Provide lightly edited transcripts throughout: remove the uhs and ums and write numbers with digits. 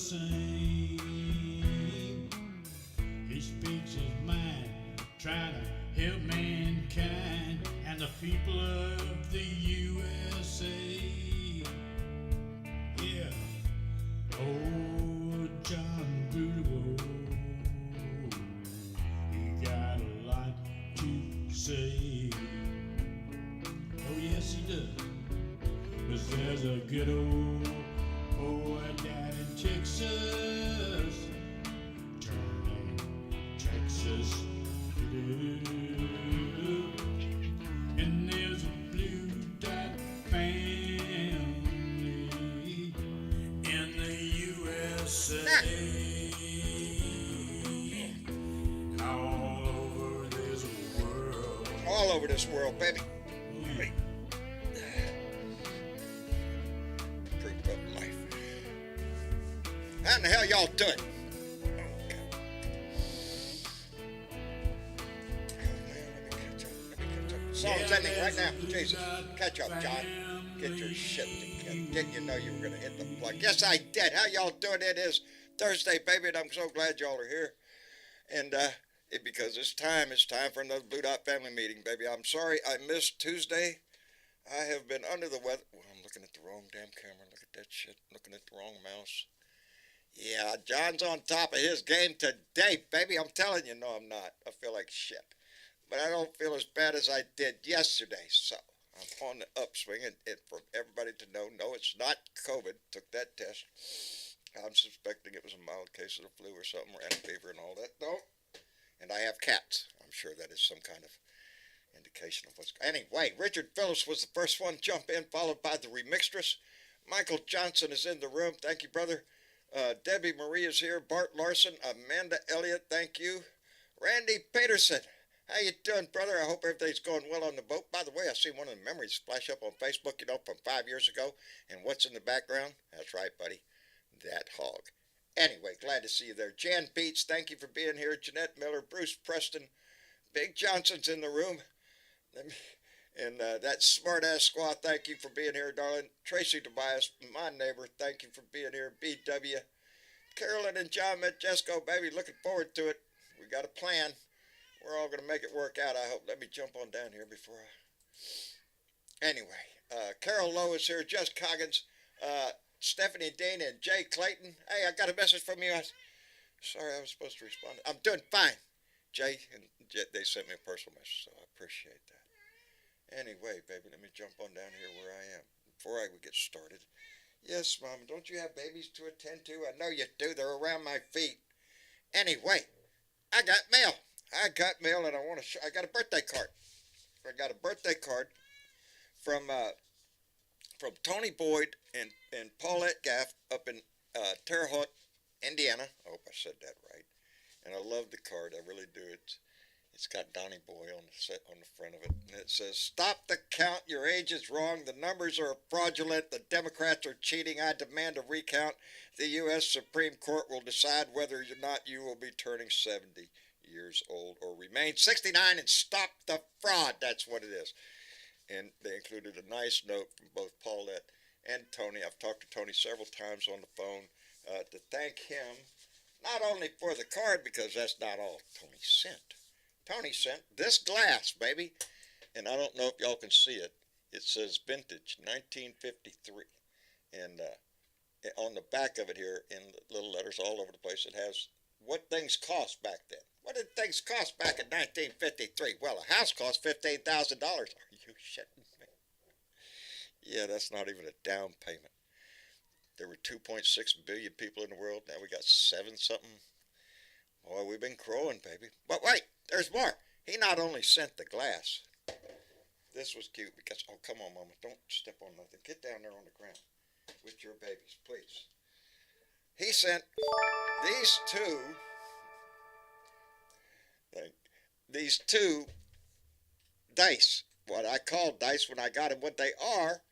same. He speaks his mind, trying to help mankind and the people of the USA. Yeah. Oh, John Boudreaux, he got a lot to say. Oh, yes, he does. 'Cause there's a good old boy down in Texas, turning Texas blue. And there's a blue dot family in the USA. All over this world. All over this world, baby. Hey. Proof of life. How in the hell y'all doing? Oh, God. Oh, man, let me catch up. Song's ending right now. Jesus. Catch up, John. Get your shit together. Didn't you know you were going to hit the plug? Yes, I did. How y'all doing? It is Thursday, baby, and I'm so glad y'all are here. And because it's time for another Blue Dot family meeting, baby. I'm sorry I missed Tuesday. I have been under the weather. Well, I'm looking at the wrong damn camera. Look at that shit. Looking at the wrong mouse. Yeah, John's on top of his game today, baby. I'm telling you, no, I'm not. I feel like shit. But I don't feel as bad as I did yesterday, so I'm on the upswing. And for everybody to know, no, it's not COVID. Took that test. I'm suspecting it was a mild case of the flu or something, or fever and all that. No. And I have cats. I'm sure that is some kind of indication of what's... Anyway, Richard Phillips was the first one to jump in, followed by the remixtress. Michael Johnson is in the room. Thank you, brother. Debbie Marie is here. Bart Larson. Amanda Elliott, thank you. Randy Peterson. How you doing, brother? I hope everything's going well on the boat. By the way, I see one of the memories flash up on Facebook, from 5 years ago. And what's in the background? That's right, buddy. That hog. Anyway, glad to see you there. Jan Beats, thank you for being here. Jeanette Miller, Bruce Preston, Big Johnson's in the room. And that smart-ass squad, thank you for being here, darling. Tracy Tobias, my neighbor, thank you for being here. BW. Carolyn and John Metjesco, baby, looking forward to it. We got a plan. We're all going to make it work out, I hope. Let me jump on down here before I... Anyway, Carol Lowe is here. Jess Coggins. Stephanie Dean and Jay Clayton. Hey, I got a message from you. Sorry, I was supposed to respond. I'm doing fine. Jay and Jay, they sent me a personal message, so I appreciate that. Anyway, baby, let me jump on down here where I am before I would get started. Yes, Mom, don't you have babies to attend to? I know you do. They're around my feet. Anyway, I got mail. And I want to show. I got a birthday card. I got a birthday card from Tony Boyd and Paulette Gaff up in Terre Haute, Indiana. I hope I said that right. And I love the card. I really do. It's got Donnie Boy on the front of it. And it says, "Stop the count. Your age is wrong. The numbers are fraudulent. The Democrats are cheating. I demand a recount. The U.S. Supreme Court will decide whether or not you will be turning 70 years old or remain 69 and stop the fraud." That's what it is. And they included a nice note from both Paulette and Tony. I've talked to Tony several times on the phone to thank him, not only for the card, because that's not all Tony sent. Tony sent this glass, baby. And I don't know if y'all can see it. It says vintage 1953. And on the back of it here, in little letters all over the place, it has what things cost back then. What did things cost back in 1953? Well, a house cost $15,000. Are you shitting me? Yeah, that's not even a down payment. There were 2.6 billion people in the world. Now we got 7-something. Boy, we've been growing, baby. But wait, there's more. He not only sent the glass. This was cute because, oh, come on, Mama. Don't step on nothing. Get down there on the ground with your babies, please. He sent these two dice. What I called dice when I got them. What they are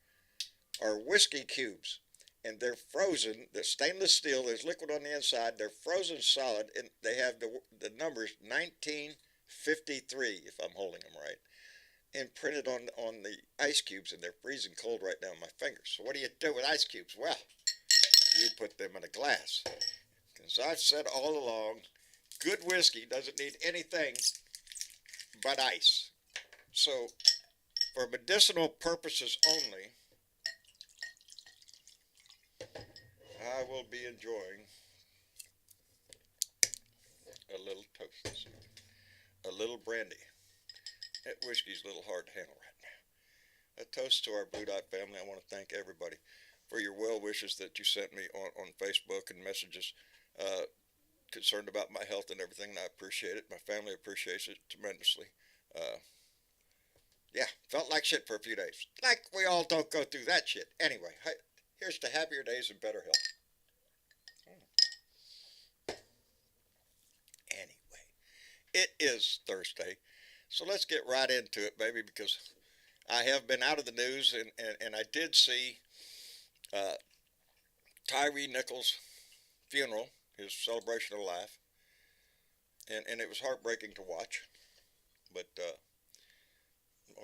whiskey cubes. And they're frozen. They're stainless steel. There's liquid on the inside. They're frozen solid. And they have the numbers 1953, if I'm holding them right, imprinted on the ice cubes. And they're freezing cold right now in my fingers. So what do you do with ice cubes? Well, you put them in a glass. Because I've said all along, good whiskey doesn't need anything but ice. So, for medicinal purposes only, I will be enjoying a little toast this evening. A little brandy. That whiskey's a little hard to handle right now. A toast to our Blue Dot family. I want to thank everybody for your well wishes that you sent me on Facebook and messages concerned about my health and everything, and I appreciate it. My family appreciates it tremendously. Yeah, felt like shit for a few days. Like we all don't go through that shit. Anyway, here's to happier days and better health. Anyway, it is Thursday, so let's get right into it, baby, because I have been out of the news, and I did see Tyree Nichols' funeral, his celebration of life, and it was heartbreaking to watch, but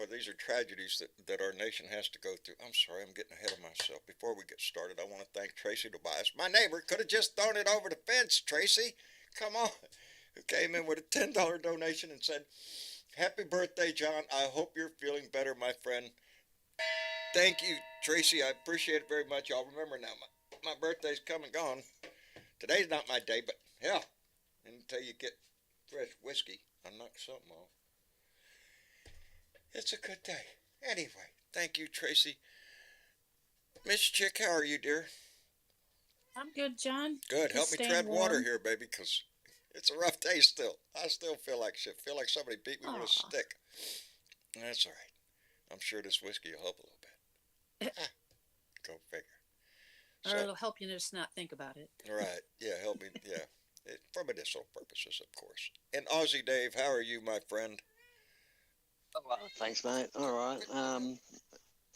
these are tragedies that our nation has to go through. I'm sorry, I'm getting ahead of myself. Before we get started, I want to thank Tracy Tobias. My neighbor could have just thrown it over the fence, Tracy. Come on. Who came in with a $10 donation and said, "Happy birthday, John. I hope you're feeling better, my friend." Thank you, Tracy. I appreciate it very much. Y'all remember now, my birthday's come and gone. Today's not my day, but hell, until you get fresh whiskey, I'll knock something off. It's a good day. Anyway, thank you, Tracy. Miss Chick, how are you, dear? I'm good, John. Good. Help Just me staying tread water warm. here, baby, because it's a rough day still. I still feel like shit. Feel like somebody beat me with a Aw. stick. That's all right. I'm sure this whiskey will help a little bit. Go figure. Or it'll help you just not think about it. Right. Yeah, help me. Yeah. For medicinal purposes, of course. And Aussie Dave, how are you, my friend? Thanks, mate. All right.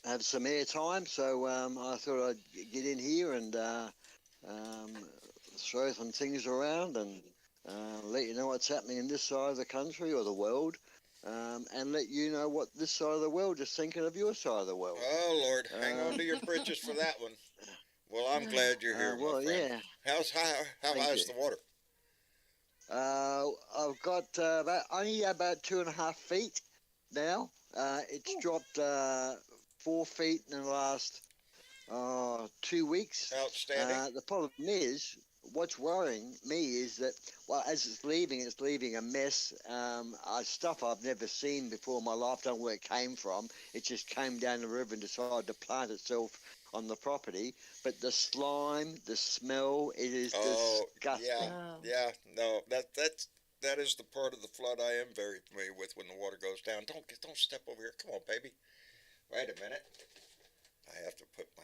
Have some air time, so I thought I'd get in here and um, throw some things around and let you know what's happening in this side of the country or the world, and let you know what this side of the world is thinking of your side of the world. Oh, Lord. Hang on to your britches for that one. Well, I'm glad you're here, well, my friend. yeah. How high is the water? I've got only about 2.5 feet now. It's dropped 4 feet in the last 2 weeks. Outstanding. The problem is, what's worrying me is that, well, as it's leaving a mess. Stuff I've never seen before in my life. Don't know where it came from. It just came down the river and decided to plant itself on the property. But the slime, the smell, it is disgusting. Yeah. No, that is the part of the flood I am very familiar with when the water goes down. Don't step over here. Come on, baby. Wait a minute. I have to put my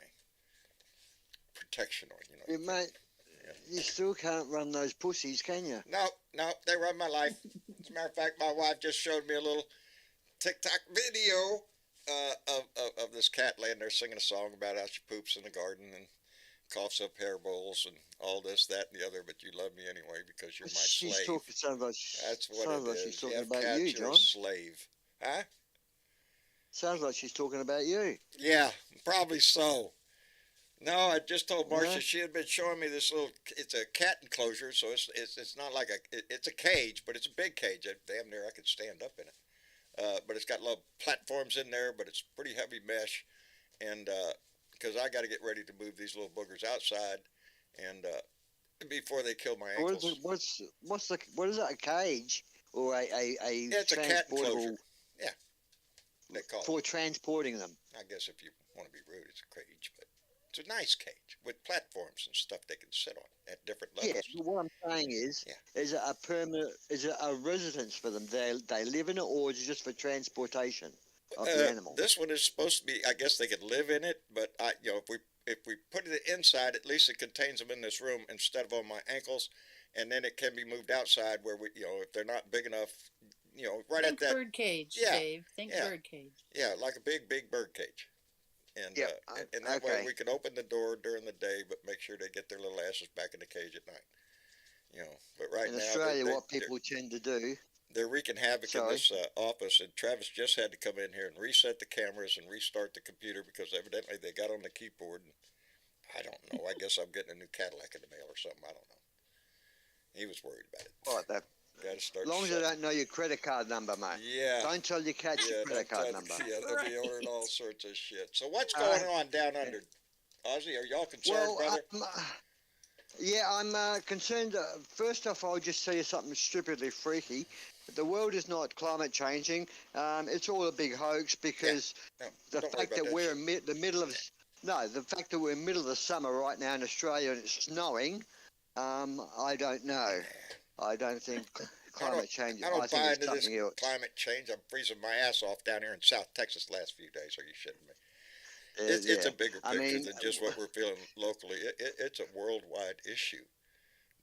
protection on, Yeah, mate, you still can't run those pussies, can you? No, they run my life. As a matter of fact, my wife just showed me a little TikTok video of this cat laying there singing a song about how she poops in the garden and coughs up hair bowls and all this, that, and the other. But you love me anyway because you're my slave. That's what it is. She's talking You have about cats, you, you're John. a slave. Huh? Sounds like she's talking about you. Yeah, probably so. No, I just told Marcia Yeah. she had been showing me this little. It's a cat enclosure, so it's not like it's a cage, but it's a big cage. Damn near I could stand up in it. But it's got little platforms in there, but it's pretty heavy mesh, and because I got to get ready to move these little boogers outside, and before they kill my ankles. What is that? A cage or a It's a cat enclosure. transportable Yeah, they call for it. transporting them? I guess if you want to be rude, it's a cage, but it's a nice cage with platforms and stuff they can sit on at different levels. Yeah, but what I'm saying is, is it a permanent? Is it a residence for them? They live in it, or is it just for transportation of the animal? This one is supposed to be. I guess they could live in it, but if we put it inside, at least it contains them in this room instead of on my ankles, and then it can be moved outside where if they're not big enough, right Think at that. bird cage, Yeah, Dave. Think yeah. bird cage. Yeah, like a big bird cage. And Yep, and that way okay. we can open the door during the day, but make sure they get their little asses back in the cage at night. But right In now, Australia, what people tend to do. they're wreaking havoc in this office, and Travis just had to come in here and reset the cameras and restart the computer because evidently they got on the keyboard. And, I don't know. I guess I'm getting a new Cadillac in the mail or something. I don't know. He was worried about it. Right, that. Got to start. As long as they don't know your credit card number, mate. Yeah. Don't tell your cats your credit card number. Yeah, they'll be ordering all sorts of shit. So what's going on down under, Ozzy? Are y'all concerned, brother? Yeah, I'm concerned. First off, I'll just tell you something stupidly freaky. The world is not climate changing. It's all a big hoax because the fact that we're in the middle of the fact that we're in the middle of the summer right now in Australia and it's snowing. I don't know. I don't think climate change. I don't think buy it's into this something else. climate change. I'm freezing my ass off down here in South Texas the last few days. Are you shitting me? It's a bigger picture than just what we're feeling locally. It's a worldwide issue,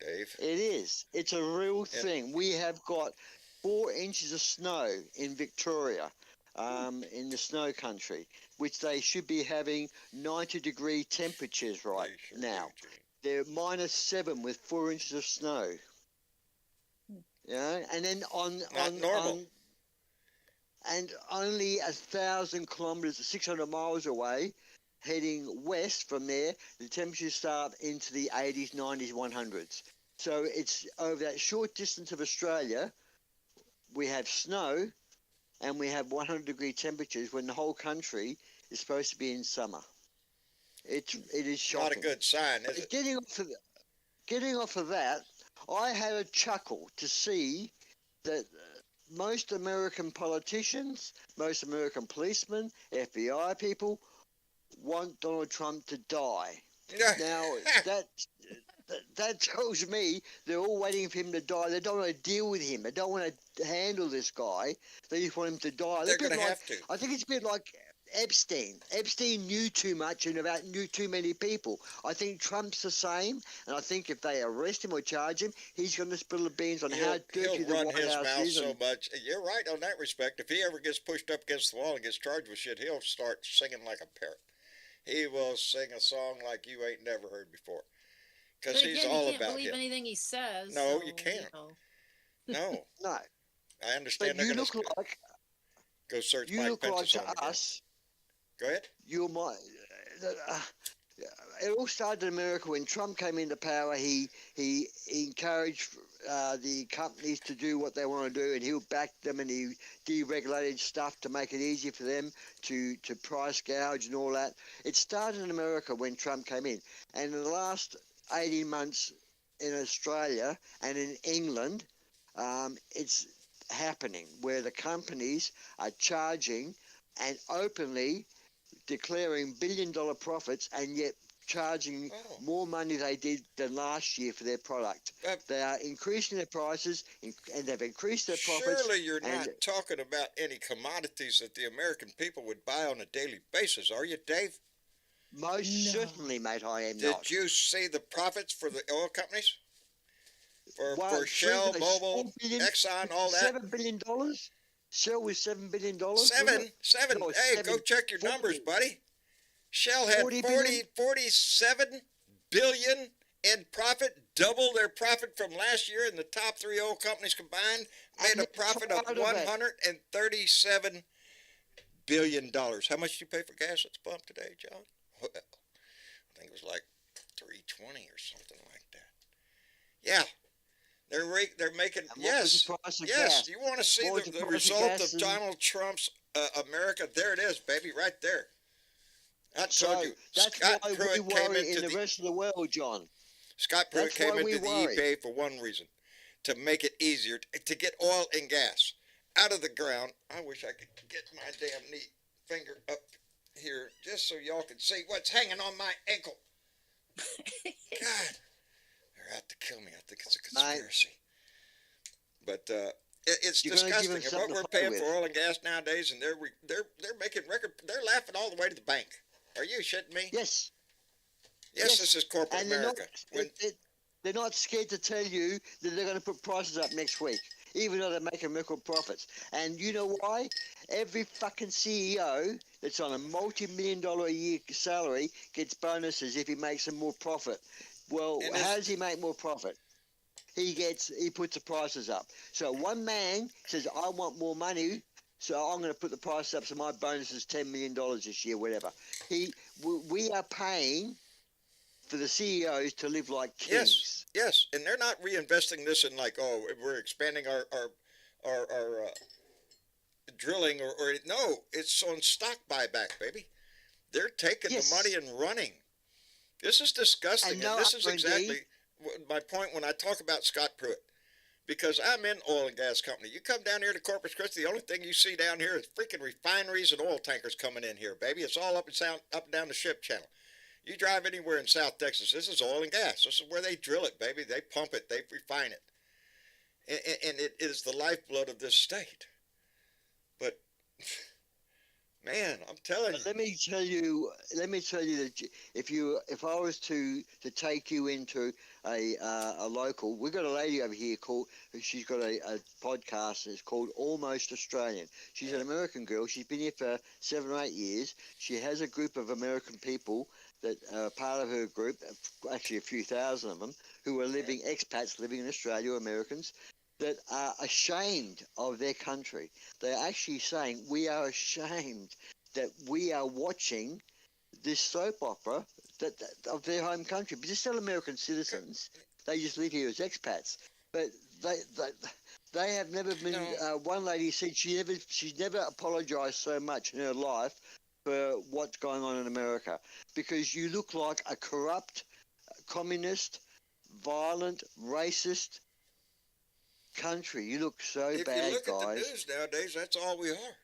Dave. It is. It's a real thing. We have got 4 inches of snow in Victoria, in the snow country, which they should be having 90-degree temperatures right now. They're -7 with 4 inches of snow. Yeah, and then on and only 1,000 kilometres, 600 miles away, heading west from there, the temperatures start into the 80s, 90s, 100s. So it's over that short distance of Australia, we have snow and we have 100-degree temperatures when the whole country is supposed to be in summer. It is shocking. Not a good sign, is it? Getting off of that, I had a chuckle to see that most American politicians, most American policemen, FBI people want Donald Trump to die. Now, that tells me they're all waiting for him to die. They don't want to deal with him. They don't want to handle this guy. They just want him to die. They're going to have to. I think it's a bit like Epstein. Epstein knew too much and knew too many people. I think Trump's the same, and I think if they arrest him or charge him, he's going to spill the beans on how dirty the White House is. He'll run his mouth so much. You're right on that respect. If he ever gets pushed up against the wall and gets charged with shit, he'll start singing like a parrot. He will sing a song like you ain't never heard before. Because he's all about him. You can't believe anything he says. No, you can't. No. No. I understand. But you look like. Go search Mike Pence's on us. Go ahead. You're my. It all started in America when Trump came into power. He encouraged the companies to do what they want to do, and he backed them, and he deregulated stuff to make it easier for them to price gouge and all that. It started in America when Trump came in, and in the last 18 months in Australia and in England, it's happening where the companies are charging and openly declaring billion-dollar profits, and yet charging more money they did than last year for their product. They are increasing their prices, and they've increased their profits. Surely you're not talking about any commodities that the American people would buy on a daily basis, are you, Dave? Most certainly, mate, I am not. Did you see the profits for the oil companies? For Shell, Mobil, Exxon, all that? $7 billion? Shell was $7 billion? Seven. No, hey, go check your numbers, buddy. Shell had 47 billion in profit, double their profit from last year, and the top 3 oil companies combined made a profit of $137 billion. How much did you pay for gas at the pump today, John? Well, I think it was like $3.20 or something like that. Yeah. They're making, yes. You want to see the result of Donald Trump's America? There it is, baby, right there. I told you. That's Scott why Pruitt we came worry into in the rest of the world, John. Scott Pruitt came into the EPA for one reason, to make it easier to get oil and gas out of the ground. I wish I could get my damn neat finger up here just so y'all can see what's hanging on my ankle. God. They're out to kill me. I think it's a conspiracy. But it's disgusting. And what we're paying for oil and gas nowadays, and they're making record. They're laughing all the way to the bank. Are you shitting me? Yes. Yes, this is corporate America. They're not scared to tell you that they're going to put prices up next week, even though they're making record profits. And you know why? Every fucking CEO that's on a multi-million-dollar a year salary gets bonuses if he makes some more profit. Well, how does he make more profit? He puts the prices up. So one man says, I want more money, so I'm going to put the price up, so my bonus is $10 million this year, whatever. We are paying for the CEOs to live like kings. Yes, and they're not reinvesting this in like, oh, we're expanding our drilling or no, it's on stock buyback, baby. They're taking the money and running. This is disgusting, and this is exactly my point when I talk about Scott Pruitt. Because I'm in oil and gas company. You come down here to Corpus Christi, the only thing you see down here is freaking refineries and oil tankers coming in here, baby. It's all up and down the ship channel. You drive anywhere in South Texas, this is oil and gas. This is where they drill it, baby. They pump it. They refine it. And it is the lifeblood of this state. But, man, I'm telling you. Let me tell you that if I was to take you into a local, we've got a lady over here she's got a podcast. It's called Almost Australian. She's an American girl. She's been here for 7 or 8 years. She has a group of American people that are part of her group, actually a few thousand of them, who are expats living in Australia, Americans, that are ashamed of their country. They're actually saying, we are ashamed that we are watching this soap opera of their home country. But they're still American citizens. They just live here as expats. But they have never been. One lady said she's never apologized so much in her life for what's going on in America, because you look like a corrupt, communist, violent, racist country. You look so bad, guys. If you look at the news nowadays, that's all we are.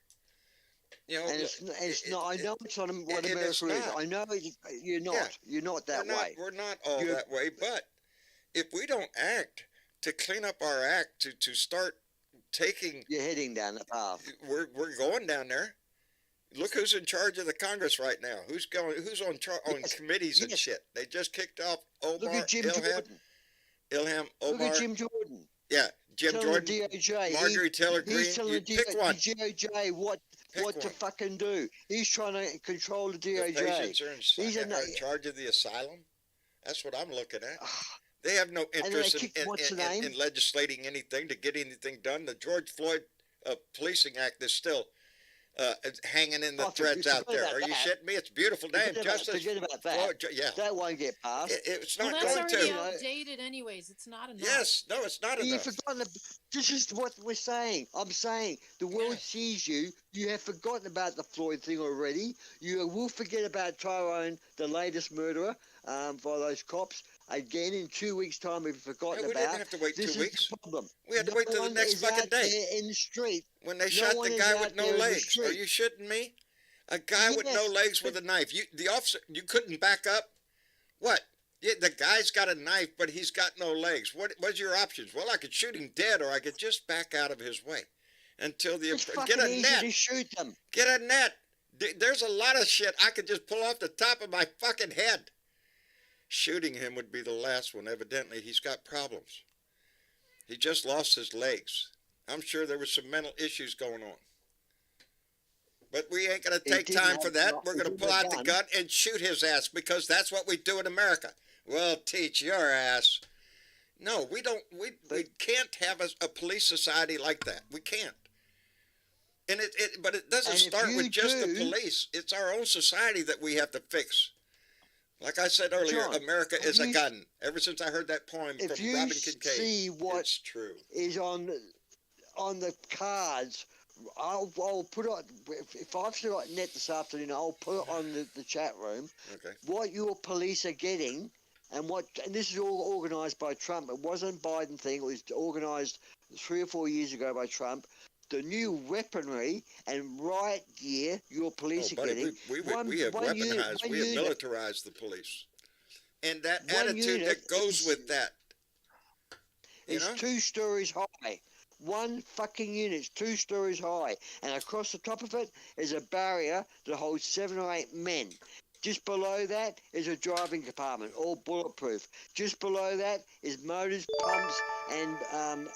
You know, and it's not. I know it's not what America is. I know you're not. Yeah, you're not that way. We're not all that way. But if we don't act to clean up our act, to start taking, you're heading down the path. We're going down there. Look who's in charge of the Congress right now. Who's on committees and shit. They just kicked off Omar. Look at Jim Jordan. Ilham Omar. Look at Jim Jordan. Yeah, Jim Jordan. The DOJ. Marjorie Taylor Greene. He's telling pick one. The DOJ what to fucking do. He's trying to control the DOJ. The patients are in charge of the asylum. That's what I'm looking at. They have no interest in legislating anything to get anything done. The George Floyd Policing Act is still hanging in the threads out there. Are you shitting me? It's a beautiful name. Justice. Forget about that. Yeah. That won't get passed. It's not that's going to. already outdated anyways. It's not enough. Yes. No, it's not enough. You've forgotten. This is what we're saying. I'm saying the world sees you. You have forgotten about the Floyd thing already. You will forget about Tyrone, the latest murderer, by those cops. Again, in 2 weeks' time, we've forgotten about. We didn't have to wait 2 weeks. This is the problem. We had to wait till the next fucking day. In the street. When they shot the guy with no legs. Are you shitting me? A guy with no legs with a knife. The officer, you couldn't back up? What? Yeah, the guy's got a knife, but he's got no legs. What's your options? Well, I could shoot him dead, or I could just back out of his way until the get a net. To shoot them. Get a net. There's a lot of shit I could just pull off the top of my fucking head. Shooting him would be the last one. Evidently, he's got problems. He just lost his legs. I'm sure there were some mental issues going on. But we ain't going to take time for that. We're going to pull out the gun and shoot his ass, because that's what we do in America. Well, teach your ass. No, we don't. We can't have a police society like that. We can't. But it doesn't start with just the police. It's our own society that we have to fix. Like I said earlier, John, America is a gun. Ever since I heard that poem from Robin Kincaid, see what it's true. Is on the cards. I'll put it. If I've still got net this afternoon, I'll put it on the chat room. Okay. What your police are getting, and this is all organised by Trump. It wasn't a Biden thing. It was organised 3 or 4 years ago by Trump. The new weaponry and riot gear your police are getting. We have weaponized, we have militarized the police. And that attitude that goes with that. It's 2 stories high. One fucking unit's 2 stories high. And across the top of it is a barrier that holds 7 or 8 men. Just below that is a driving compartment, all bulletproof. Just below that is motors, pumps, and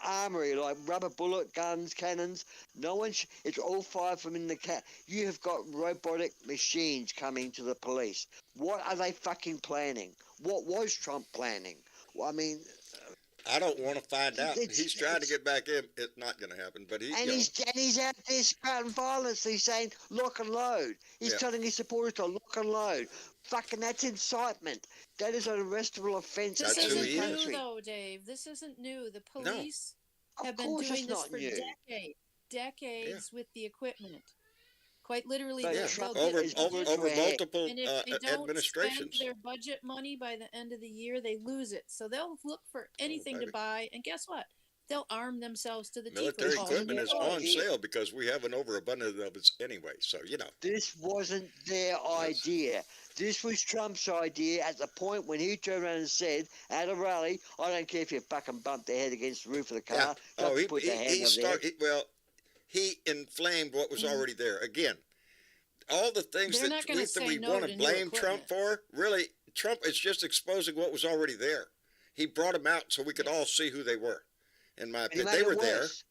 armory, like rubber bullet guns, cannons. It's all fired from in the cat. You have got robotic machines coming to the police. What are they fucking planning? What was Trump planning? Well, I mean, I don't want to find out. It's- He's trying to get back in. It's not going to happen. But he, And he's out there spouting violence. He's saying lock and load. He's Yeah. telling his supporters to lock and load. Fucking that's incitement. That is an arrestable offence This That's in who isn't the he is. new, country. though, Dave. This isn't new. The No. police Of have been course doing it's this not for new. decades with the equipment. Quite literally, But they'll, Trump they'll over get is budget, over ahead. multiple and if they don't administrations. spend their budget money by the end of the year, they lose it. So they'll look for anything to baby. buy, and guess what? They'll arm themselves to the teeth. Military with all equipment the is authority. on sale because we have an overabundance of it anyway. So, you know. This wasn't their idea. This was Trump's idea at the point when he turned around and said at a rally, I don't care if you fucking bump their head against the roof of the car. Yeah. You have Oh, to put their hand over their head. well, he inflamed what was already there. Again, all the things They're not that gonna we say no want to to new blame Trump equipment. for, really, Trump is just exposing what was already there. He brought them out so we could all see who they were. In my And he opinion, made they it were there, worse.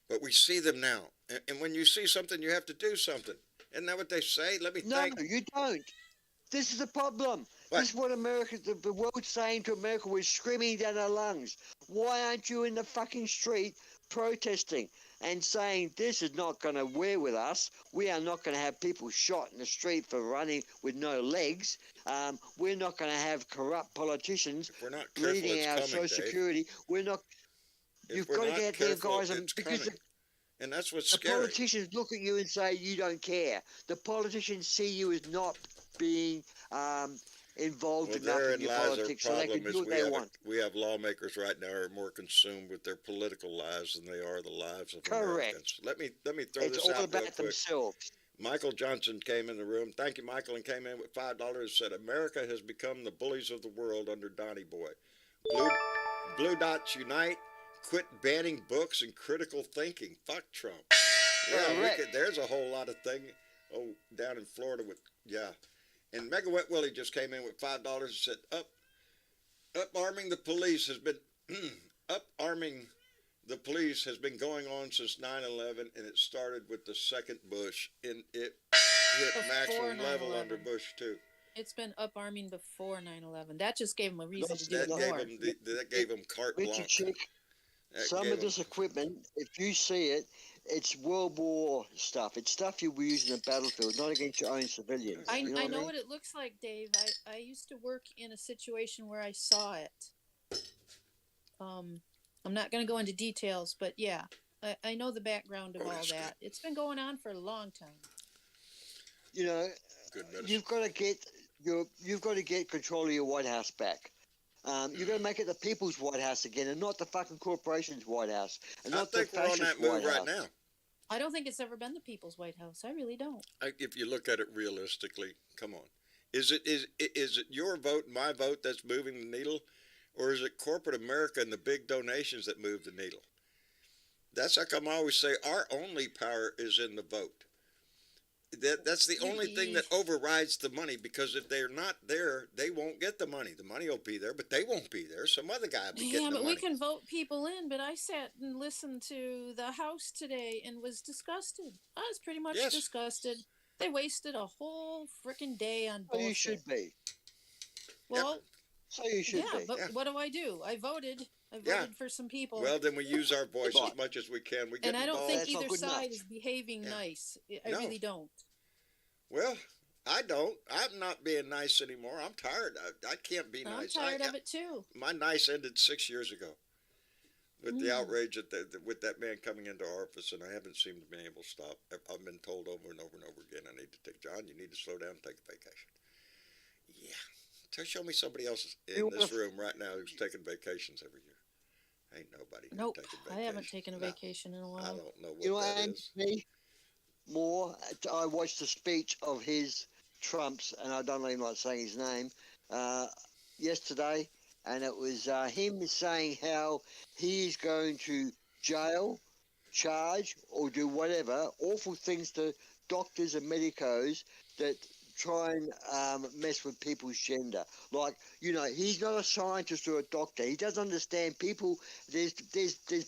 but we see them now. And when you see something, you have to do something. Isn't that what they say? Let me No, think. you don't. This is the problem. What? This is what America, the world's saying to America. We're screaming down our lungs. Why aren't you in the fucking street protesting and saying this is not going to wear with us? We are not going to have people shot in the street for running with no legs. We're not going to have corrupt politicians If we're not careful, leading it's our coming, Social Dave. Security. We're not. If You've we're got to not get there, careful, guys, it's because coming. And that's what's the scary. politicians look at you and say you don't care. The politicians see you as not being involved Well, enough in therein your lies our politics, so they problem can is do what we they have, want. we have lawmakers right now who are more consumed with their political lives than they are the lives of Correct. Americans. Let me throw It's this all out real about quick. themselves. Michael Johnson came in the room. Thank you, Michael, and came in with $5 and said, America has become the bullies of the world under Donny Boy. Blue Dots Unite. Quit banning books and critical thinking. Fuck Trump. Yeah, Correct. there's a whole lot of thing. Oh, down in Florida with, yeah. And Mega Wet Willie just came in with $5 and said, arming the police has been, arming the police has been going on since 9/11, and it started with the second Bush, and it hit Before maximum level 9/11. under Bush too. It's been up-arming before 9/11. That just gave them a reason That's- to do That it gave more. him that gave him carte Richard blanche. Chick, That some gave of this equipment, if you see it, it's World War stuff. It's stuff you were using in the battlefield, not against your own civilians. I You know know, what I mean? what it looks like, Dave. I used to work in a situation where I saw it. I'm not going to go into details, but yeah, I know the background of Oh, all that's that. It's been going on for a long time. You know, good medicine. you've got to get control of your White House back. You've got to make it the people's White House again, and not the fucking corporation's White House, and I not the think we're on fascist that move White right House. now. I don't think it's ever been the people's White House. I really don't. If you look at it realistically, come on, is it your vote, my vote that's moving the needle, or is it corporate America and the big donations that move the needle? That's how come I always say our only power is in the vote. That's the only thing that overrides the money, because if they're not there, they won't get the money. The money will be there, but they won't be there. Some other guy will be getting Yeah, the but money. we can vote people in. But I sat and listened to the House today and was disgusted. I was pretty much Yes. disgusted. They wasted a whole freaking day on So bullshit. you should be. Well, So you should yeah, be. but Yeah. what do? I voted. I voted Yeah. for some people. Well, then we use our voice Right. as much as we can. We get and I don't involved. think That's not either good side enough. is behaving Yeah. nice. I No. really don't. Well, I don't. I'm not being nice anymore. I'm tired. I can't be I'm nice. tired of it too. My nice ended 6 years ago with the Mm. outrage with that man coming into office, and I haven't seemed to be able to stop. I've been told over and over and over again, I need to take, John, you need to slow down and take a vacation. Yeah. Show me somebody else in this room right now who's taking vacations every year. Ain't nobody Nope, taking I vacation. haven't taken a No, vacation in a I while. don't know what You know, that is. Anthony Moore, I watched the speech of his Trump's, and I don't even like saying his name, yesterday, and it was him saying how he is going to jail, charge, or do whatever awful things to doctors and medicos that try and mess with people's gender. Like, you know, he's not a scientist or a doctor. He doesn't understand people. There's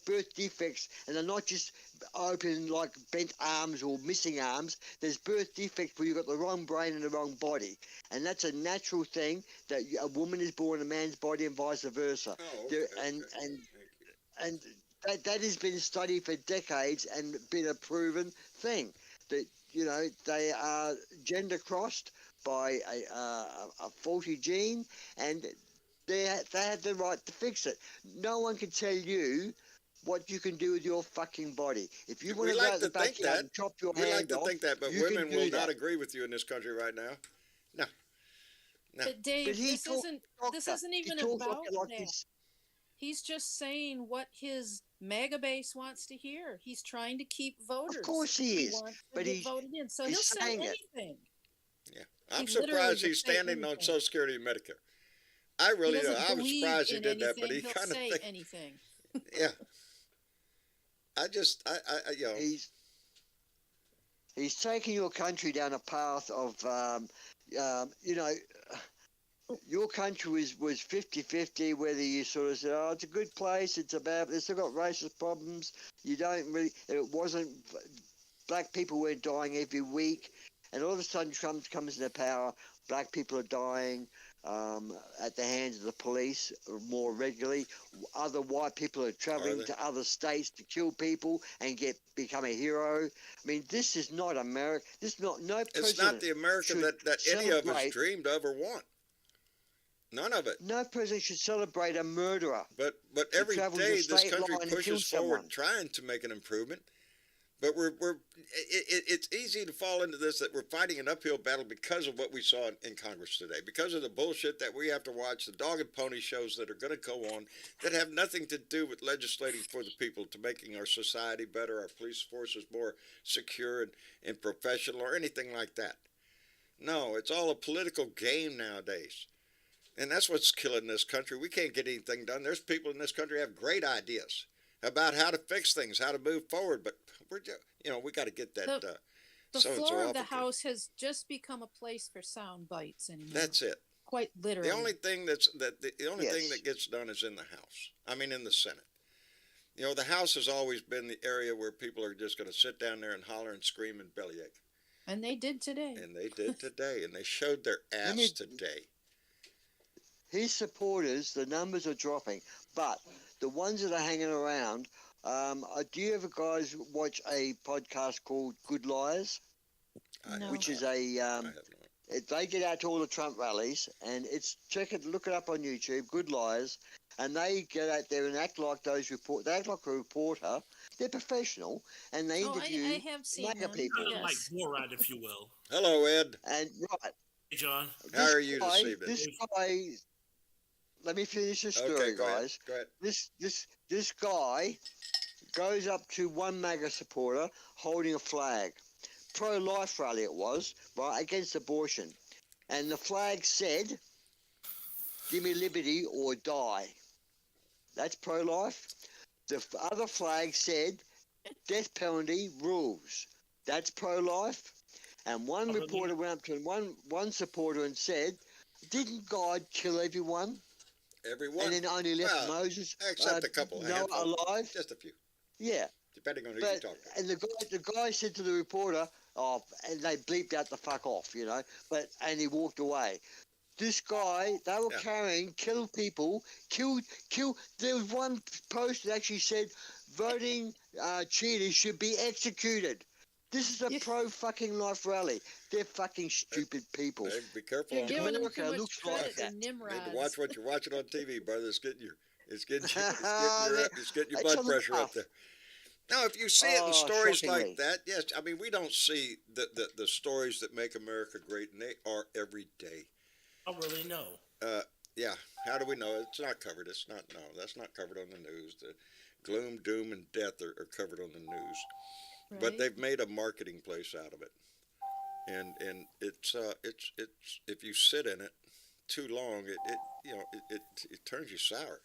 birth defects, and they're not just open like bent arms or missing arms. There's birth defects where you've got the wrong brain and the wrong body, and that's a natural thing that a woman is born in a man's body and vice versa. Oh, okay. And Thank you. and that has been studied for decades and been a proven thing that, you know, they are gender crossed by a faulty gene, and they have the right to fix it. No one can tell you what you can do with your fucking body. If you want We to go like out the to think backyard that. and chop your We like hand to off, think that, but you can women do will that. not agree with you in this country right now. No. No. But Dave, But he this talks isn't doctor. this isn't He even talks about like that. this. He's just saying what his mega base wants to hear. He's trying to keep voters. Of course he is, wants to but get he's voted in, so he's he'll say saying it. anything. Yeah. I'm He literally surprised will he's say standing on anything. Social Security and Medicare. I He really do. doesn't I was believe surprised he in did that, but anything, he he'll kind of say think, anything. yeah. I you know, He's taking your country down a path of, you know, your country was 50-50, whether you sort of said, oh, it's a good place, it's about, it's still got racist problems. You don't really, it wasn't, black people were dying every week. And all of a sudden Trump comes into power, black people are dying at the hands of the police more regularly. Other white people are traveling to other states to kill people and become a hero. I mean, this is not America. This is not, no president. it's not the America that any of us dreamed of or want. None of it. No president should celebrate a murderer. But every day this country pushes forward someone. trying to make an improvement. But it's easy to fall into this, that we're fighting an uphill battle because of what we saw in Congress today, because of the bullshit that we have to watch, the dog and pony shows that are going to go on that have nothing to do with legislating for the people, to making our society better, our police forces more secure and professional, or anything like that. No, it's all a political game nowadays. And that's what's killing this country. We can't get anything done. There's people in this country who have great ideas about how to fix things, how to move forward, but we're just, you know, we got to get that. The floor of the House has just become a place for sound bites anymore. That's it. Quite literally. The only thing the only thing that gets done is in the House. I mean, in the Senate. You know, the House has always been the area where people are just going to sit down there and holler and scream and bellyache. And they did today. And they did today, and they showed their ass today. His supporters, the numbers are dropping, but the ones that are hanging around, do you ever guys watch a podcast called Good Liars? No. Which is a, they get out to all the Trump rallies, and look it up on YouTube, Good Liars, and they get out there and act like they act like a reporter. They're professional, and they interview I have seen MAGA people. Kind of like Borat, if you will. Hello, Ed. And right. Hey, John. How are you this evening? This guy, let me finish the story, okay, guys. Go ahead. This guy goes up to one MAGA supporter holding a flag. Pro-life rally it was, right, against abortion. And the flag said, give me liberty or die. That's pro-life. The other flag said, death penalty rules. That's pro-life. And one reporter went up to one supporter and said, didn't God kill everyone? Everyone? And then only left Moses, except a couple, Noah alive? Just a few. Yeah. Depending on who you talk to. And the guy said to the reporter, oh, and they bleeped out the fuck off, you know, and he walked away. This guy, they were carrying, killed people, killed. There was one post that actually said, voting cheaters should be exexecuted. This is a pro-fucking-life rally. They're fucking stupid people. Hey, be careful. You're giving them America too much looks credit like to that. Nimrods. You need to watch what you're watching on TV, brother. It's getting your blood pressure up there. Now, if you see it in stories like that, yes, I mean, we don't see the stories that make America great, and they are every day. I really know. Yeah, how do we know? It's not covered. That's not covered on the news. The gloom, doom, and death are covered on the news. Right? But they've made a marketing place out of it. And it's if you sit in it too long, it turns you sour.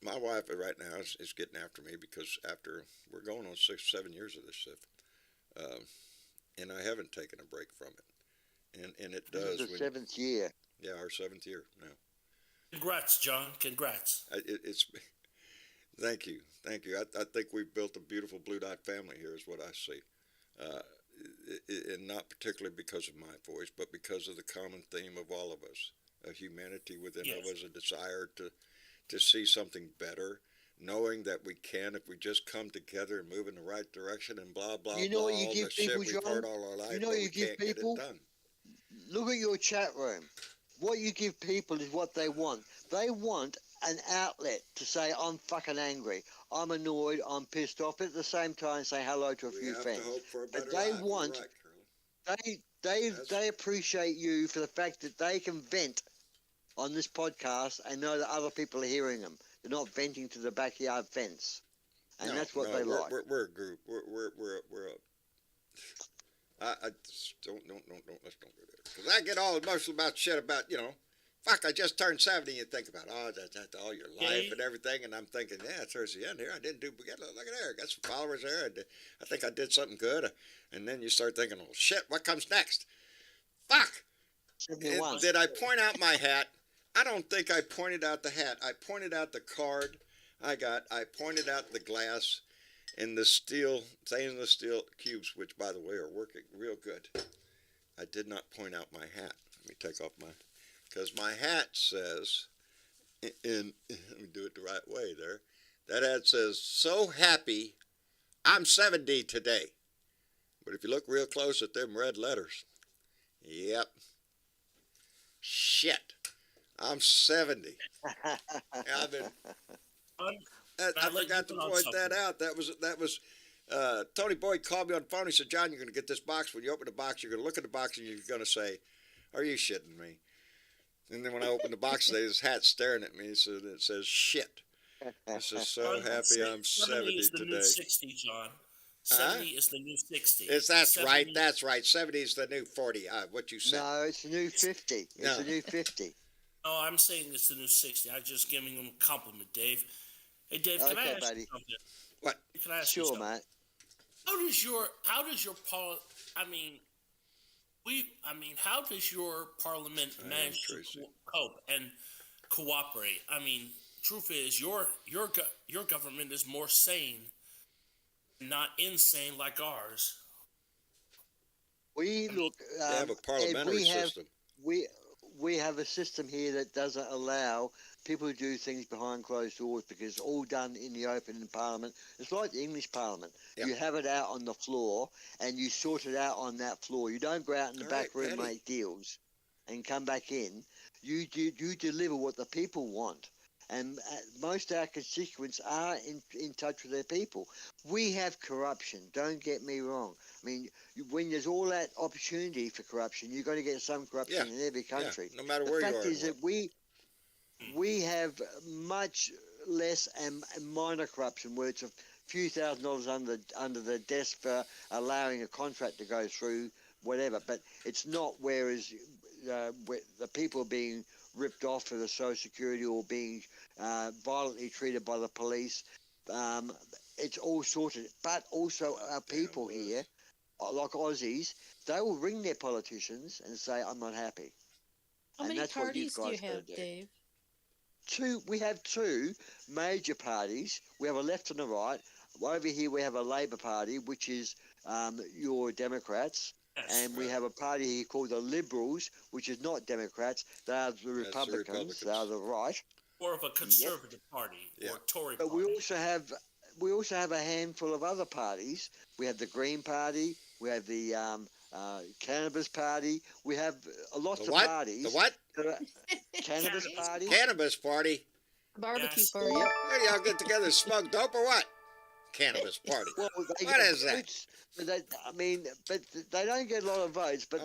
My wife right now is getting after me because after we're going on 6-7 years of this stuff, and I haven't taken a break from it. and it This does. is the 7th year. Yeah, our 7th year now. Congrats, John. Congrats. It's thank you. I think we've built a beautiful Blue Dot family here, is what I see, and not particularly because of my voice, but because of the common theme of all of us, a humanity within of us, a desire to see something better, knowing that we can if we just come together and move in the right direction, and blah blah You know blah, what you all give the shit people, we've John? heard all our life, You know but what we you give can't get it people? done. Look at your chat room. What you give people is what they want. They want an outlet to say, I'm fucking angry, I'm annoyed, I'm pissed off, but at the same time say hello to a We few have friends. to hope for a better But they life. want, You're right, Carolyn. they appreciate you for the fact that they can vent on this podcast and know that other people are hearing them. They're not venting to the backyard fence. And that's what they like. We're a group. We're a. I just don't let's don't go there, because I get all emotional about shit about, fuck, I just turned 70. You think about that's all your life and everything, and I'm thinking, yeah, it's towards the end here. I didn't do. Look at there, got some followers there. I think I did something good, and then you start thinking, oh shit, what comes next? Fuck. Did I point out my hat? I don't think I pointed out the hat. I pointed out the card I got. I pointed out the glass and the stainless steel cubes, which, by the way, are working real good. I did not point out my hat. Let me take off because my hat says, let me do it the right way there. That hat says, so happy, I'm 70 today. But if you look real close at them red letters, yep. Shit. I'm 70. I've been. I forgot to point that out. That was. Tony Boyd called me on the phone. He said, "John, you're going to get this box. When you open the box, you're going to look at the box and you're going to say, 'Are you shitting me?'" And then when I opened the box, there's his hat staring at me. So it says, "Shit." This is so happy I'm 70 is the today. new 60, John. 70 is the new 60. That's right. That's right. 70 is the new 40. What you said? No, it's the new 50. It's the new 50. No, I'm saying it's the new 60. I'm just giving him a compliment, Dave. Hey, Dave, can I ask you something? What? Can I ask you something? Sure, mate. How does your how does your parliament manage to cope and cooperate? I mean, truth is, your government is more sane, not insane like ours. We look. They have a parliamentary system. We have a system here that doesn't allow people to do things behind closed doors because it's all done in the open in Parliament. It's like the English Parliament. Yeah. You have it out on the floor and you sort it out on that floor. You don't go out in the back room and make deals and come back in. You deliver what the people want. And most of our constituents are in touch with their people. We have corruption, don't get me wrong. I mean, when there's all that opportunity for corruption, you're going to get some corruption in every country. No matter where you are. The fact is that we have much less and minor corruption, where it's a few $1,000s under the desk for allowing a contract to go through, whatever. But it's not whereas where the people are being ripped off for the Social Security or being violently treated by the police. It's all sorted. But also our people here, like Aussies, they will ring their politicians and say, I'm not happy. How many parties do you have, Dave? We have two major parties. We have a left and a right. Over here we have a Labour Party, which is your Democrats. And we have a party here called the Liberals, which is not Democrats. They are the Republicans. They are the right. More of a conservative party or Tory party. But we also have a handful of other parties. We have the Green Party. We have the Cannabis Party. We have lots of parties. The what? Cannabis Party. Cannabis Party. Barbecue party. Yep. Where do y'all get together and smoke dope or what? Cannabis Party. Well, what is that? But they don't get a lot of votes. But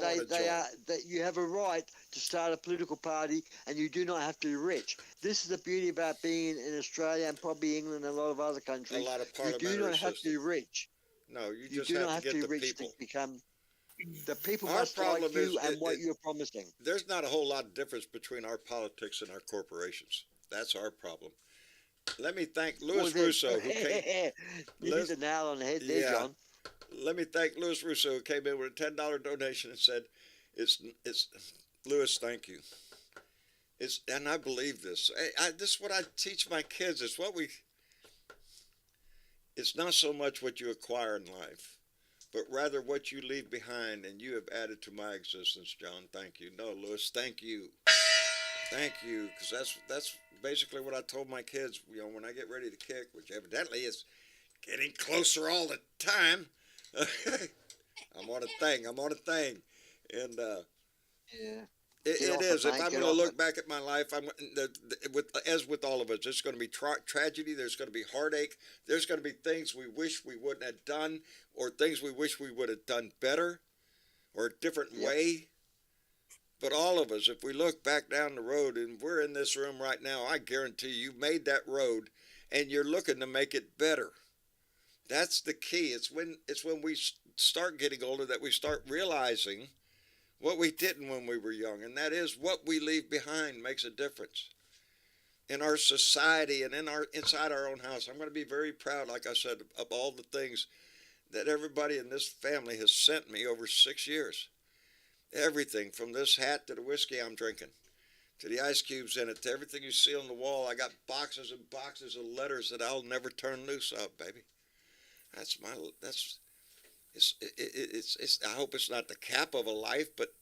you have a right to start a political party, and you do not have to be rich. This is the beauty about being in Australia and probably England and a lot of other countries. A lot of parliamentary You do not have to be rich. No, you just have to get the people. To become. The people must like you and what you're promising. There's not a whole lot of difference between our politics and our corporations. That's our problem. Let me thank Louis Russo, who came. You hit the nail on the head there, John. Let me thank Louis Russo, who came in with a $10 donation and said, It's Lewis. Thank you. And I believe this. This is what I teach my kids. It's not so much what you acquire in life, but rather what you leave behind, and you have added to my existence, John. Thank you. No, Lewis, thank you. Thank you, because that's basically what I told my kids, when I get ready to kick, which evidently is getting closer all the time. I'm on a thing. And Yeah. it Get off it, is. If mate, I'm get going to off look it. back at my life, as with all of us, there's going to be tragedy. There's going to be heartache. There's going to be things we wish we wouldn't have done, or things we wish we would have done better, or a different Yep. way. But all of us, if we look back down the road, and we're in this room right now, I guarantee you made that road, and you're looking to make it better. That's the key. It's when we start getting older that we start realizing what we didn't when we were young, and that is what we leave behind makes a difference in our society and inside our own house. I'm going to be very proud, like I said, of all the things that everybody in this family has sent me over 6 years. Everything from this hat to the whiskey I'm drinking, to the ice cubes in it, to everything you see on the wall. I got boxes and boxes of letters that I'll never turn loose of, baby. It's I hope it's not the cap of a life, but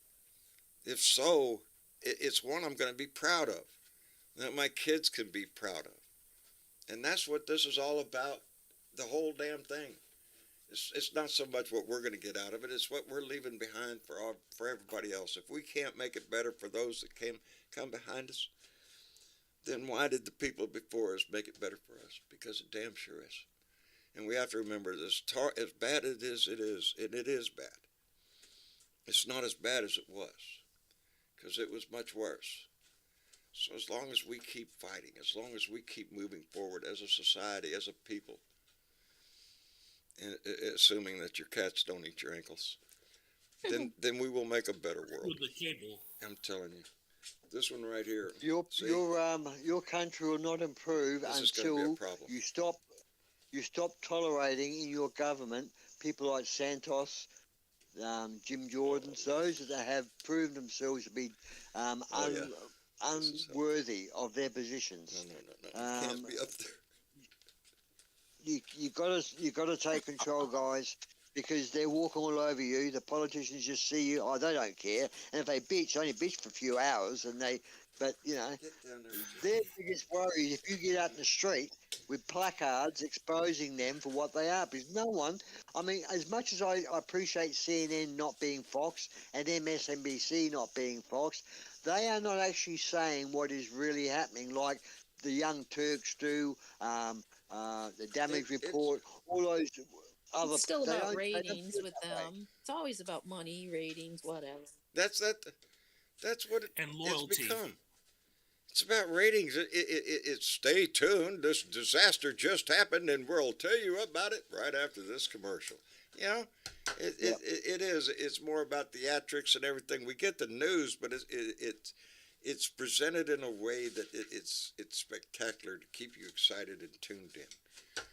if so, it's one I'm going to be proud of, that my kids can be proud of. And that's what this is all about, the whole damn thing. It's not so much what we're going to get out of it, it's what we're leaving behind for everybody else. If we can't make it better for those that come behind us, then why did the people before us make it better for us? Because it damn sure is. And we have to remember this, as bad as it is, and it is bad. It's not as bad as it was, because it was much worse. So as long as we keep fighting, as long as we keep moving forward as a society, as a people, assuming that your cats don't eat your ankles, then we will make a better world. With the cable. I'm telling you. This one right here. Your country will not improve This is gonna be a until problem. you stop tolerating in your government people like Santos, Jim Jordans, those that have proven themselves to be unworthy of their positions. No. You can't be up there. You gotta take control, guys, because they're walking all over you. The politicians just see you. Oh, they don't care. And if they bitch, they only bitch for a few hours, but Get down there. their biggest worry is if you get out in the street with placards exposing them for what they are, because no one, I mean, as much as I appreciate CNN not being Fox and MSNBC not being Fox, they are not actually saying what is really happening, like the Young Turks do, the damage report, all those other. It's still they about don't ratings do it with that way. them. It's always about money, ratings, whatever. That's what And it's loyalty. become. It's about ratings. It's stay tuned. This disaster just happened, and we'll tell you about it right after this commercial. You know, it is. It's more about theatrics and everything. We get the news, but it's presented in a way that it's spectacular to keep you excited and tuned in.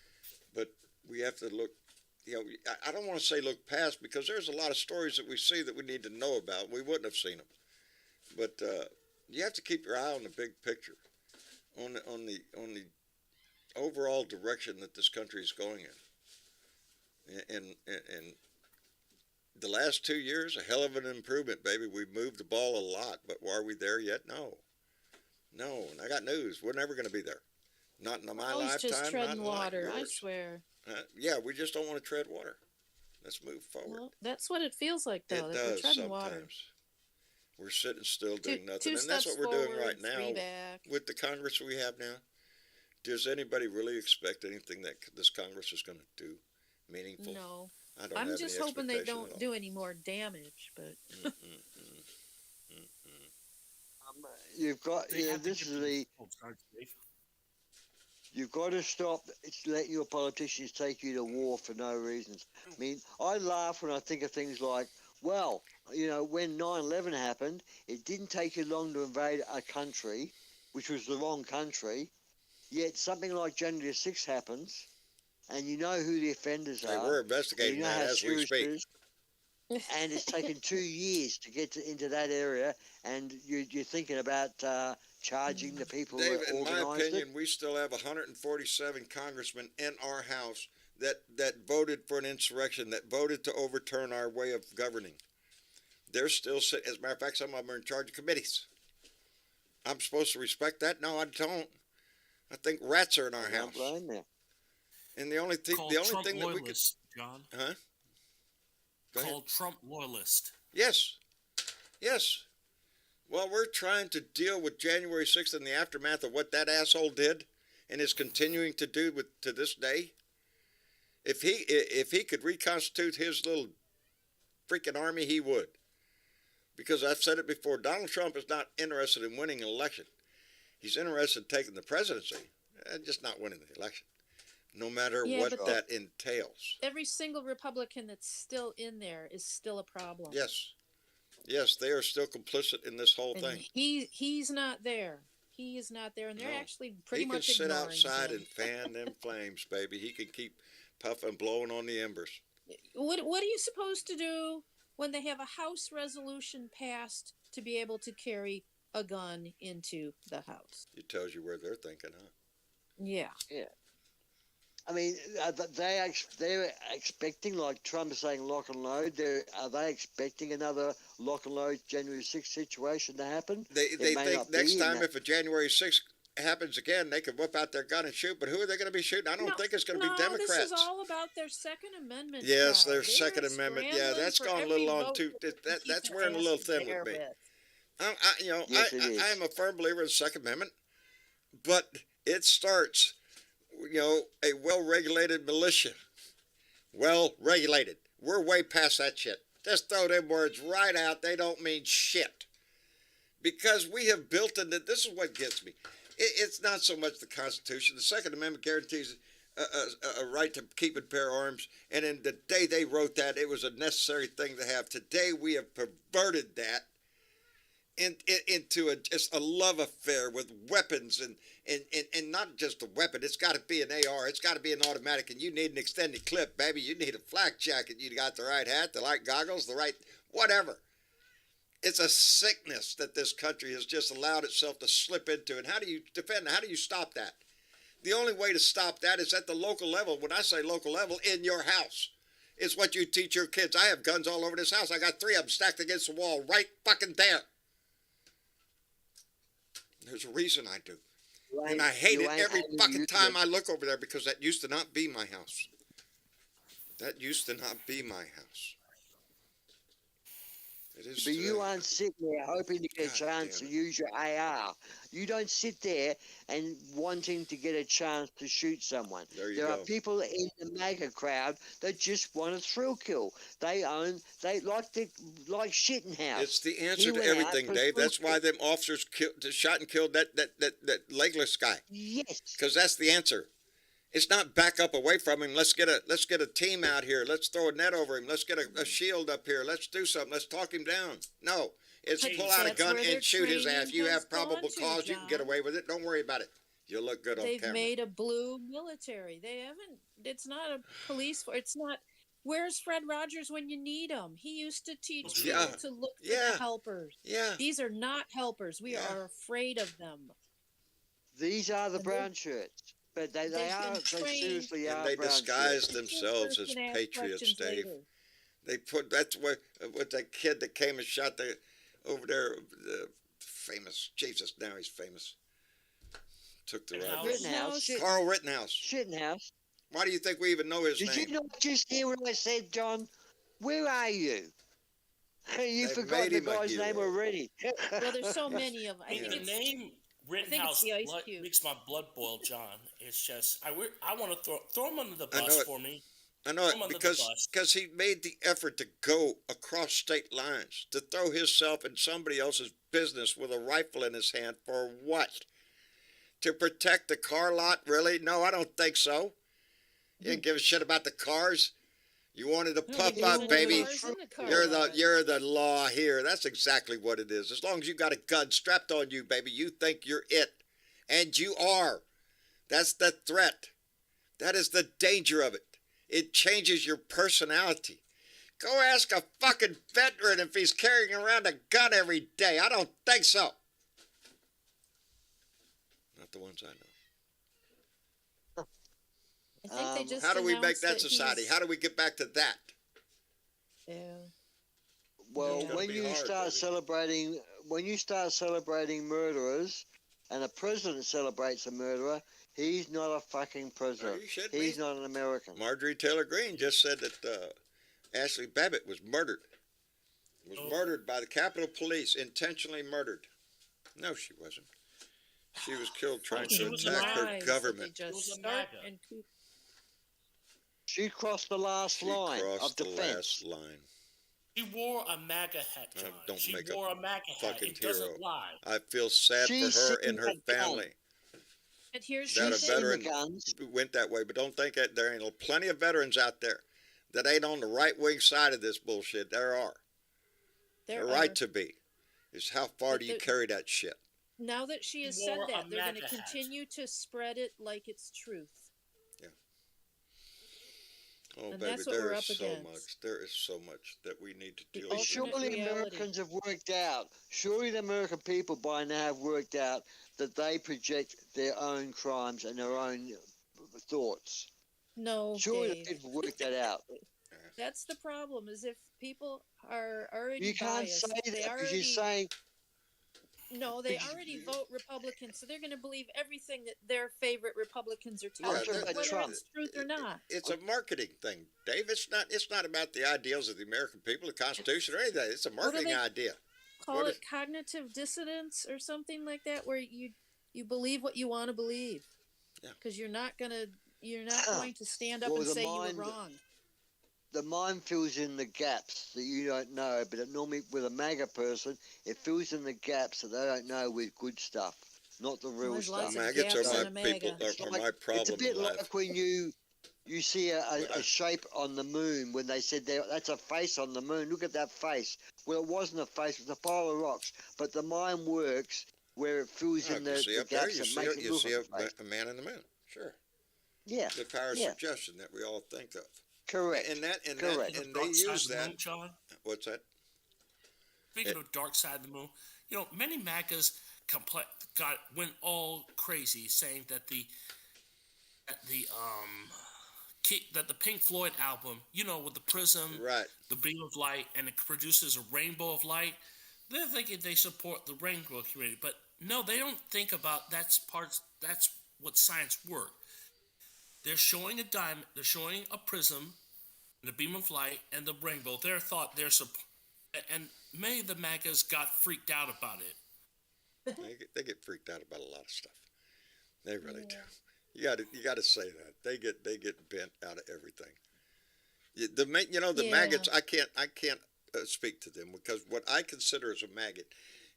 But we have to look. You know, I don't want to say look past, because there's a lot of stories that we see that we need to know about. We wouldn't have seen them, but you have to keep your eye on the big picture, on the overall direction that this country is going in. And the last 2 years, a hell of an improvement, baby. We've moved the ball a lot, but are we there yet? No. And I got news. We're never going to be there. Not in my Always lifetime. just not treading in water, I yours. swear. Yeah, we just don't want to tread water. Let's move forward. Well, that's what it feels like, though. It that we're does treading sometimes. water. We're sitting still doing nothing, Two and that's what steps we're doing forward, right now 3 back. with the Congress we have now. Does anybody really expect anything that this Congress is going to do meaningful? No. I don't I'm have just any hoping they expectation at don't all. do any more damage, but You've got They have to this get is the- the. Oh, sorry, Dave. You've got to stop letting your politicians take you to war for no reasons. I mean, I laugh when I think of things like, well, when 9/11 happened, it didn't take you long to invade a country, which was the wrong country, yet something like January 6th happens, and you know who the offenders Hey, are. we're and investigating you know that how as we serious it speak. is. and it's taken 2 years to get into that area, and you're thinking about charging the people Dave, that in my organised opinion, it. we still have 147 congressmen in our House that voted for an insurrection, that voted to overturn our way of governing. They're still sitting. As a matter of fact, some of them are in charge of committees. I'm supposed to respect that? No, I don't. I think rats are in our I don't house. blame you. And the only Called Trump thing that we could, loyalist, John. huh? Go ahead. Called Trump loyalist. Yes, yes. Well, we're trying to deal with January 6th and the aftermath of what that asshole did, and is continuing to do to this day. If he could reconstitute his little freaking army, he would. Because I've said it before, Donald Trump is not interested in winning an election. He's interested in taking the presidency, and just not winning the election, no matter what that entails. Every single Republican that's still in there is still a problem. Yes. Yes, they are still complicit in this whole And thing. he's not there. He is not there, and they're actually pretty much He can sit ignoring outside him. and fan them flames, baby. He can keep puffing, blowing on the embers. What are you supposed to do when they have a House resolution passed to be able to carry a gun into the house? It tells you where they're thinking, huh? Yeah. Yeah. I mean, they're expecting, like Trump is saying, lock and load. Are they expecting another lock and load January 6th situation to happen? They think next time if a January 6th happens again, they could whip out their gun and shoot. But who are they going to be shooting? I don't think it's going to be Democrats. This is all about their Second Amendment. Yes, crowd. their Second Amendment. Yeah, that's gone a little on too. That's wearing a little thin with me. I am a firm believer in the Second Amendment, but it starts, a well-regulated militia. Well-regulated. We're way past that shit. Just throw them words right out. They don't mean shit. Because we have built into, this is what gets me. It's not so much the Constitution. The Second Amendment guarantees a right to keep and bear arms. And in the day they wrote that, it was a necessary thing to have. Today we have perverted that into just a love affair with weapons, and not just a weapon. It's got to be an AR. It's got to be an automatic, and you need an extended clip, baby. You need a flak jacket. You got the right hat, the right goggles, the right whatever. It's a sickness that this country has just allowed itself to slip into. And how do you defend? How do you stop that? The only way to stop that is at the local level. When I say local level, in your house. It's what you teach your kids. I have guns all over this house. I got 3 of them stacked against the wall right fucking there. There's a reason I do. And I hate it every fucking time I look over there, because that used to not be my house. That used to not be my house. It is but you aren't sitting there hoping to get a chance to use your AR. You don't sit there and wanting to get a chance to shoot someone. There are people in the MAGA crowd that just want a thrill kill. They like Shittenhouse. It's the answer to everything, Dave. That's why them officers shot and killed that legless guy. Yes. Because that's the answer. It's not back up away from him. Let's get a team out here. Let's throw a net over him. Let's get a shield up here. Let's do something. Let's talk him down. No, it's pull out a gun and shoot his ass. You have probable cause. You can get away with it. Don't worry about it. You'll look good on camera. They've made a blue military. They haven't. It's not a police force. It's not. Where's Fred Rogers when you need him? He used to teach people to look for the helpers. Yeah. These are not helpers. We are afraid of them. These are the brown shirts. But they seriously are. And they disguise themselves as patriots, Dave. They put, that's what that kid that came and shot over there, the famous, Jesus, now he's famous. Took the right. Rittenhouse. Carl Rittenhouse. Shittenhouse. Why do you think we even know his name? Did you not just hear what I said, John? Where are you? You forgot the guy's name already. Well, there's so many of them. The name Rittenhouse makes my blood boil, John. It's just I want to throw him under the bus for me. I know it because he made the effort to go across state lines, to throw himself in somebody else's business with a rifle in his hand for what? To protect the car lot? Really? No, I don't think so. You didn't give a shit about the cars. You wanted to puff up, baby. You're the law here. That's exactly what it is. As long as you got a gun strapped on you, baby, you think you're it. And you are. That's the threat. That is the danger of it. It changes your personality. Go ask a fucking veteran if he's carrying around a gun every day. I don't think so. Not the ones I know. I think they just How do we make announced that society? How do we get back to that? Yeah. Well, Yeah. when be you hard, start baby. celebrating murderers, and a president celebrates a murderer, he's not a fucking president. Are you shitting He's me? not an American. Marjorie Taylor Greene just said that Ashley Babbitt was murdered. Was murdered by the Capitol Police, intentionally murdered. No, she wasn't. She was killed trying She to was attack her Lies that government. They It was just a start MAGA. and keep. She crossed the last She line of crossed the defense. last line. She wore a MAGA hat, John. Don't She make a wore a MAGA hat. fucking It doesn't hero. lie. I feel sad She's for her seen and her a gun. family. But here's That the a She's thing. seen the veteran guns. went that way, but don't think that there ain't plenty of veterans out there that ain't on the right wing side of this bullshit. There are. There They're right are. to be. Is how far But do you the- carry that shit? Now that she has She said wore a that, they're going to MAGA hat. continue to spread it like it's truth. Oh, And baby, that's what there we're is up so against. much. There is so much that we need to The deal with. ultimate Surely reality. Americans have worked out. Surely the American people by now have worked out that they project their own crimes and their own thoughts. No, Surely Dave. they've worked that out. That's the problem. Is if people are already You can't biased, say they that because already you're saying no, they already vote Republican, so they're going to believe everything that their favorite Republicans are telling talking them, about whether Trump. it's truth or not. It's a marketing thing, Dave. It's not about the ideals of the American people, the Constitution, or anything. It's a do marketing they idea. Call What it is- cognitive dissonance or something like that, where you believe what you want to believe. Yeah. Because you're not going to stand up Well, and the say you mind- were wrong. the mind fills in the gaps that you don't know, but it normally with a MAGA person, it fills in the gaps that they don't know with good stuff, not the real There's lots stuff. of Maggots gaps are in my a people. MAGA. Are my problem It's a bit in life. like when you see a shape on the moon when they said that's a face on the moon. Look at that face. Well, it wasn't a face; it was a pile of rocks. But the mind works where it fills Oh, in you see the up there, gaps you and see, makes it you look see like a face. a man in the moon. Sure, Yeah, the power of yeah. suggestion that we all think of, correct. and Correct. and Dark they side use of the that. moon, John. What's that? Speaking of dark side of the moon, many MAGAs went all crazy saying that the Pink Floyd album, with the prism, Right. the beam of light, and it produces a rainbow of light. They're thinking they support the rainbow community, but no, they don't think about that's what science works. They're showing a diamond, they're showing a prism, the beam of light, and the rainbow. And many of the MAGAs got freaked out about it. They get freaked out about a lot of stuff. They really do. You got to say that they get bent out of everything. The Yeah. maggots. I can't speak to them because what I consider as a maggot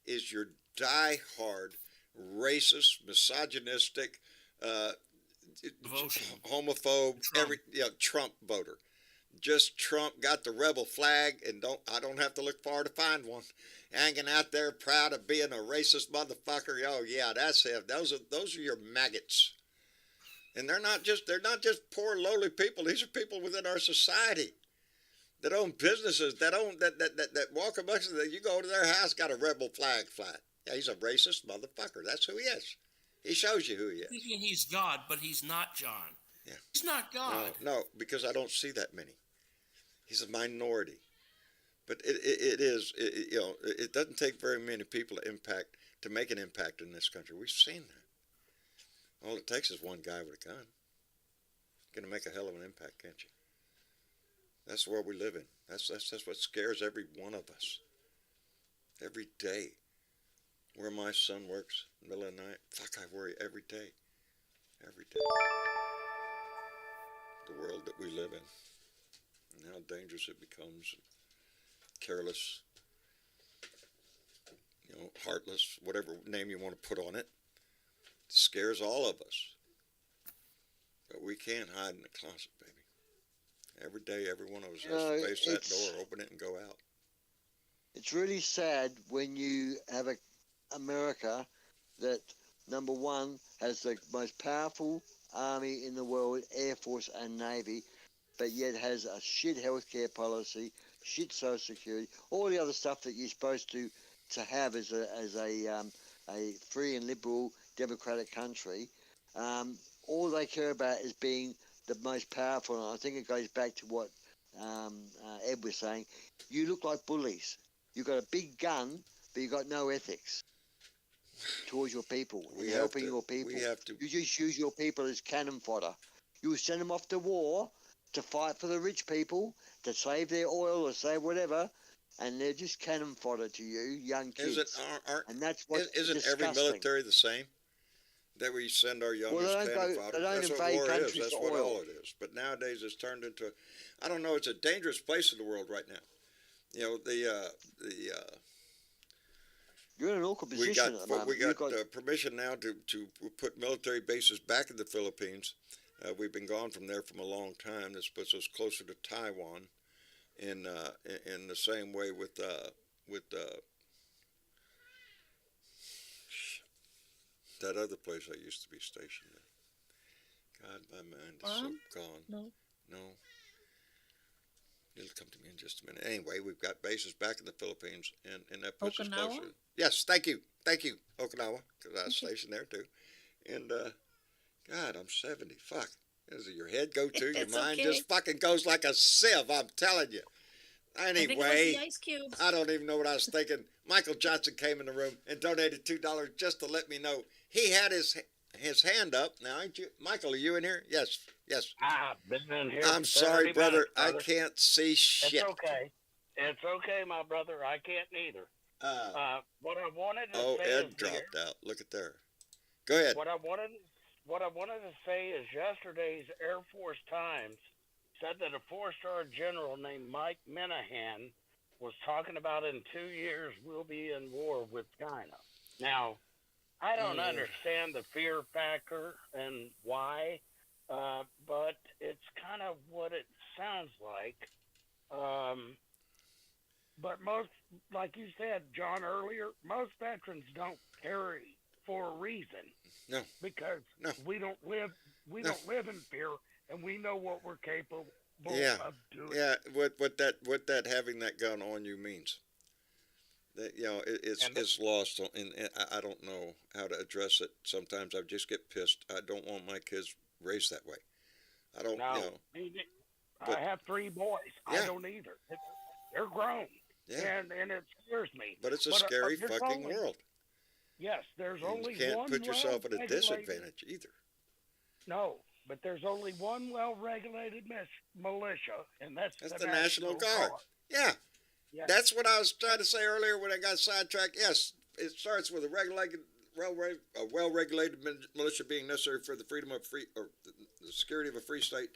is your die-hard, racist, misogynistic, Devotion. homophobe, Trump. Trump voter. Just Trump got the rebel flag, and I don't have to look far to find one. Hanging out there, proud of being a racist motherfucker. Oh yeah, that's him. Those are your maggots. And they're not just poor lowly people. These are people within our society that own businesses, that walk amongst them. You go to their house, got a rebel flag flying. Yeah, he's a racist motherfucker. That's who he is. He shows you who he is. Thinking he's God, but he's not, John. Yeah. He's not God. No, because I don't see that many. He's a minority. But it doesn't take very many people to make an impact in this country. We've seen that. All it takes is one guy with a gun. Going to make a hell of an impact, can't you? That's the world we live in. That's what scares every one of us. Every day. Where my son works, middle of the night, I worry every day. Every day. The world that we live in. And how dangerous it becomes. Careless. Heartless. Whatever name you want to put on it. It scares all of us. But we can't hide in the closet, baby. Every day, every one of us has to face that door, open it, and go out. It's really sad when you have America that, number one, has the most powerful army in the world, Air Force and Navy, but yet has a shit healthcare policy shit social security, all the other stuff that you're supposed to have as a free and liberal democratic country. All they care about is being the most powerful. And I think it goes back to what Ed was saying. You look like bullies. You've got a big gun, but you've got no ethics towards your people and helping your people. You just use your people as cannon fodder. You send them off to war to fight for the rich people, to save their oil or save whatever, and they're just cannon fodder to you, young kids. And that's what isn't every military the same? That we send our youngest cannon fodder. That's what war is. That's what all it is. But nowadays it's turned into, I don't know, it's a dangerous place in the world right now. You know, you're in an awkward position at the moment. We got permission now to put military bases back in the Philippines. We've been gone from there from a long time. This puts us closer to Taiwan, in the same way with that other place I used to be stationed in. God, my mind is so gone. No. It'll come to me in just a minute. Anyway, we've got bases back in the Philippines, and that puts us closer. Yes, thank you, Okinawa, because I was stationed there too. And God, I'm 70. Fuck, does your head go too? Your mind just fucking goes like a sieve. I'm telling you. Anyway, I don't even know what I was thinking. Michael Johnson came in the room and donated $2 just to let me know he had his hand up. Now, ain't you, Michael? Are you in here? Yes. I've been in here. I'm sorry, brother. I can't see shit. It's okay. It's okay, my brother. I can't neither. What I wanted to say Ed dropped out. Look at there. Go ahead. What I wanted to say is yesterday's Air Force Times said that a 4-star general named Mike Minahan was talking about in 2 years we'll be in war with China. Now, I don't understand the fear factor and why, but it's kind of what it sounds like. But most, like you said, John, earlier, most veterans don't carry for a reason. No. Because we don't live in fear, and we know what we're capable of doing. Yeah, what that having that gun on you means. That, you know, it's lost, and I don't know how to address it. Sometimes I just get pissed. I don't want my kids raised that way. I don't. No, you know, I have 3 boys. Yeah. I don't either. They're grown. Yeah. And it scares me. But it's a scary fucking world. Yes, there's only one. You can't put yourself at a disadvantage either. No, but there's only one well-regulated militia, and that's the National Guard. Yeah. Yes. That's what I was trying to say earlier when I got sidetracked. Yes, it starts with a well-regulated militia being necessary for the freedom of the security of a free state.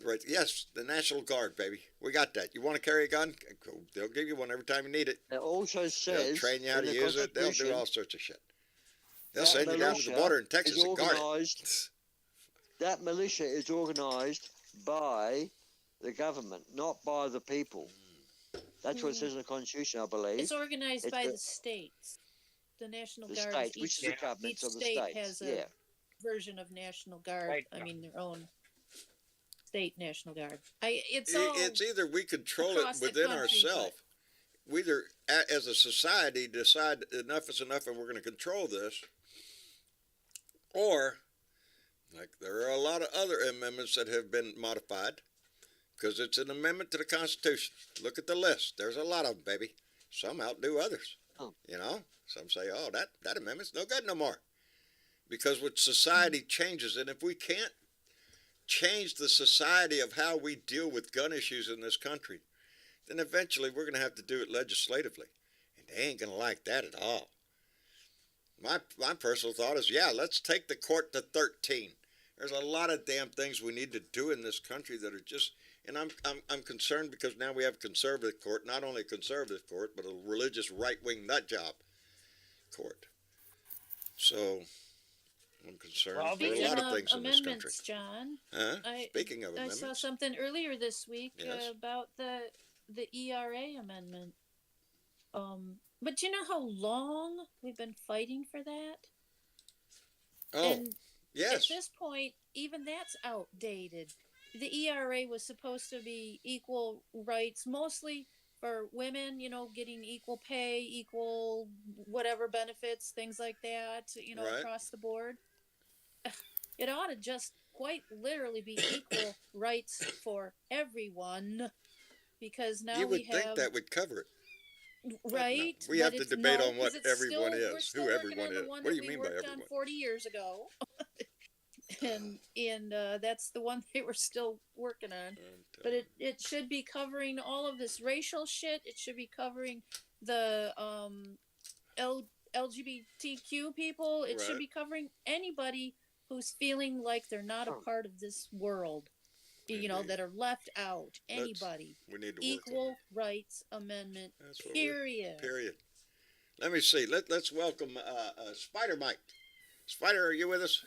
Right. Yes, the National Guard, baby. We got that. You want to carry a gun? They'll give you one every time you need it. It also says they'll train you how to use it. They'll do all sorts of shit. They'll send you down to the border in Texas and guard it. That militia is organized by the government, not by the people. That's what it says in the Constitution, I believe. It's organized by the states. The National Guard. States, which is the governments of the states. Each state has a version of National Guard. Right. I mean, their own state National Guard. It's either we control it within ourselves. We either, as a society, decide enough is enough and we're going to control this, or, like, there are a lot of other amendments that have been modified, because it's an amendment to the Constitution. Look at the list. There's a lot of them, baby. Some outdo others. Oh. You know? Some say, oh, that amendment's no good no more. Because what society changes, and if we can't change the society of how we deal with gun issues in this country, then eventually we're going to have to do it legislatively. And they ain't going to like that at all. My personal thought is, let's take the court to 13. There's a lot of damn things we need to do in this country that are just, and I'm concerned because now we have a conservative court, not only a conservative court, but a religious right-wing nutjob court. So I'm concerned for a lot of things in this country. John. Speaking of amendments. I saw something earlier this week about the ERA amendment. But do you know how long we've been fighting for that? Oh, and yes. At this point, even that's outdated. the ERA was supposed to be equal rights, mostly for women, getting equal pay, equal whatever benefits, things like that, Right. across the board. It ought to just quite literally be equal rights for everyone, because now You we would think have, that would cover it. But no, right, we but have to it's debate no, on because what it's everyone still, we're is, still who working everyone on the is. one What do that you we mean by worked on everyone? 40 years ago. And that's the one they were still working on. But it should be covering all of this racial shit. It should be covering the LGBTQ people. It should Right. be covering anybody who's feeling like they're not a part of this world, Indeed. that are left out. Let's, Anybody. we need to work on Equal that. rights amendment, That's what period. period. Let me see. Let's welcome Spider Mike. Spider, are you with us?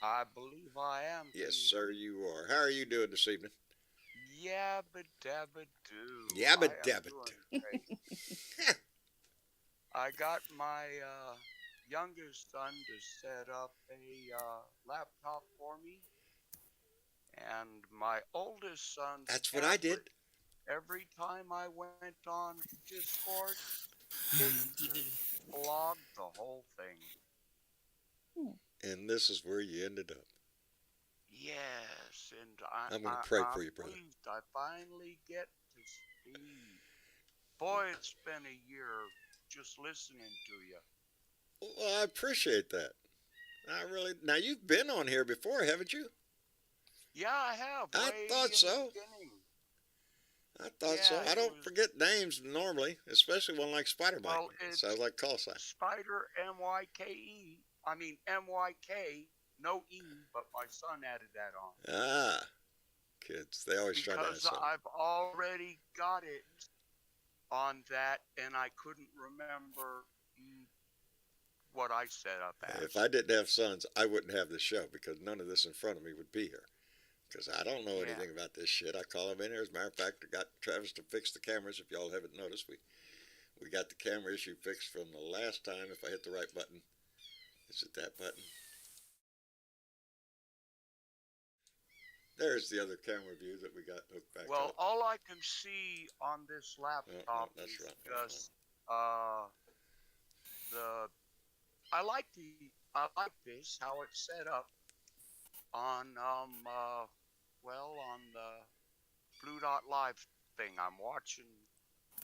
I believe I am. Yes, sir, you are. How are you doing this evening? Yabba dabba doo. Yabba I am dabba doing doo. great. I got my youngest son to set up a laptop for me, and my oldest son. That's what I did. Every time I went on Discord, it just blogged the whole thing. And this is where you ended up. Yes, and I'm going to pray for you, brother. Pleased I finally get to speak. Boy, it's been a year just listening to you. Well, I appreciate that. I really. Now, you've been on here before, haven't you? Yeah, I have. I way thought in so. the beginning. I thought so. Yeah, I don't was- forget names normally, especially one like Spider Mike. Well, it's Sounds like call sign. Spider MYKE. I mean MYK, no E, but my son added that on. Ah, kids. They always try to add Because something. I've already got it on that, and I couldn't remember what I set up as. If I didn't have sons, I wouldn't have this show because none of this in front of me would be here. Because I don't know anything about this shit. I call them in here. As a matter of fact, I got Travis to fix the cameras. If y'all haven't noticed, we got the camera issue fixed from the last time. If I hit the right button, is it that button? There's the other camera view that we got hooked back Well, up. all I can see on this laptop that's is right, that's just I like this how it's set up on on the Blue Dot Live thing I'm watching.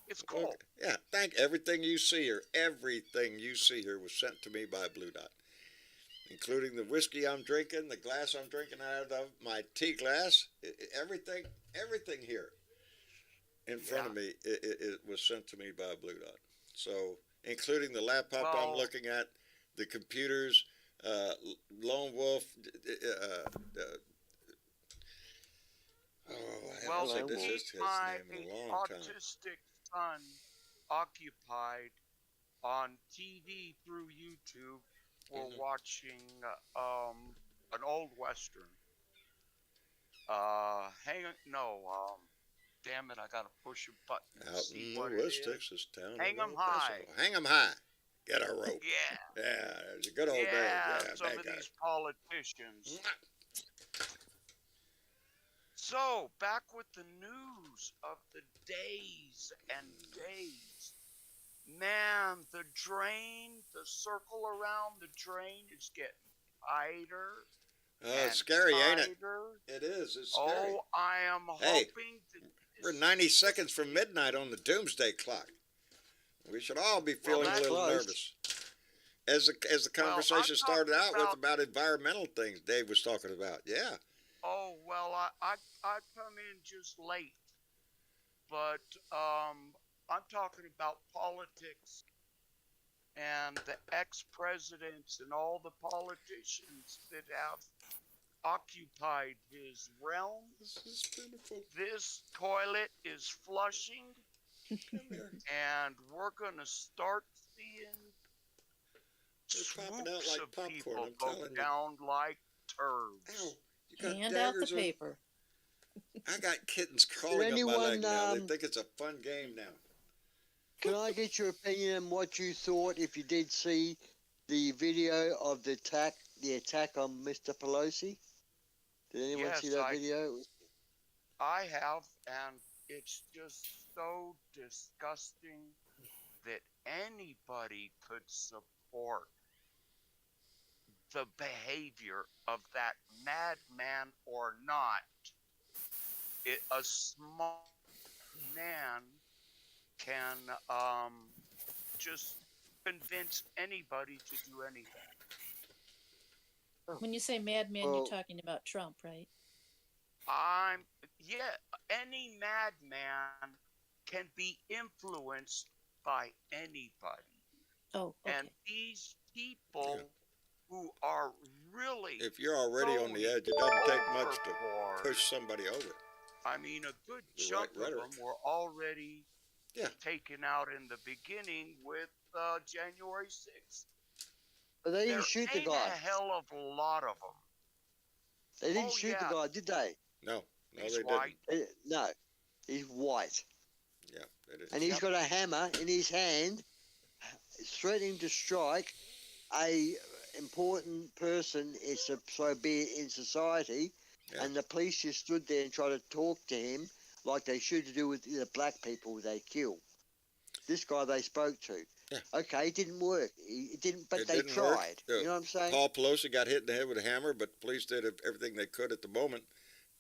It's cool. Okay. Yeah, everything you see here was sent to me by Blue Dot, including the whiskey I'm drinking, the glass I'm drinking out of, my tea glass, everything here in front of me, it was sent to me by Blue Dot. So, including the laptop I'm looking at, the computers, Lone Wolf, I haven't said this is his name in a long time. Autistic son occupied on TV through YouTube. We're watching an old western. Damn it! I gotta push a button. Out in the West Texas town. Hang 'em high. Hang 'em high. Get a rope. Yeah. Yeah, it's a good old day. Yeah, some bad of guy. these politicians. So, back with the news of the days and days. Man, the circle around the drain is getting tighter. Oh, it's scary, ain't it? It is. It's scary. Oh, I am hoping that we're 90 seconds from midnight on the doomsday clock. We should all be feeling a little nervous. As the conversation started out with about environmental things Dave was talking about. Yeah. Oh, well, I come in just late. But I'm talking about politics and the ex-presidents and all the politicians that have occupied his realm. This is beautiful. This toilet is flushing. And we're going to start seeing swoops like of popcorn, people I'm go telling you. down like turds. Ow, you got Hand out the daggers paper. I got kittens crawling up my leg now. They think it's a fun game now. Can I get your opinion on what you thought if you did see the video of the attack on Mr. Pelosi? Did anyone Yes, see that video? I have, and it's just so disgusting that anybody could support the behavior of that madman or not. A smart man can just convince anybody to do anything. When you say madman, you're Well, talking about Trump, right? Yeah, any madman can be influenced by anybody. Oh, And okay. these people who are really If you're already on the going edge, it doesn't take much to overboard, push somebody over. I mean, a good The chunk right of rhetoric. them were already Yeah. taken out in the beginning with January 6th. but they There didn't shoot the ain't a guy. hell of a lot of them. They didn't Oh, shoot the yeah. guy, did they? No, He's they white. No, he's white, didn't. Yeah, they didn't. and he's Yep. got a hammer in his hand, threatening to strike a important person, so be it, in society, Yeah. and the police just stood there and tried to talk to him like they should do with the black people they kill. This guy they spoke to. Yeah. Okay, it didn't work. It didn't, but It they didn't work. tried. You know what I'm saying? Paul Pelosi got hit in the head with a hammer, but the police did everything they could at the moment.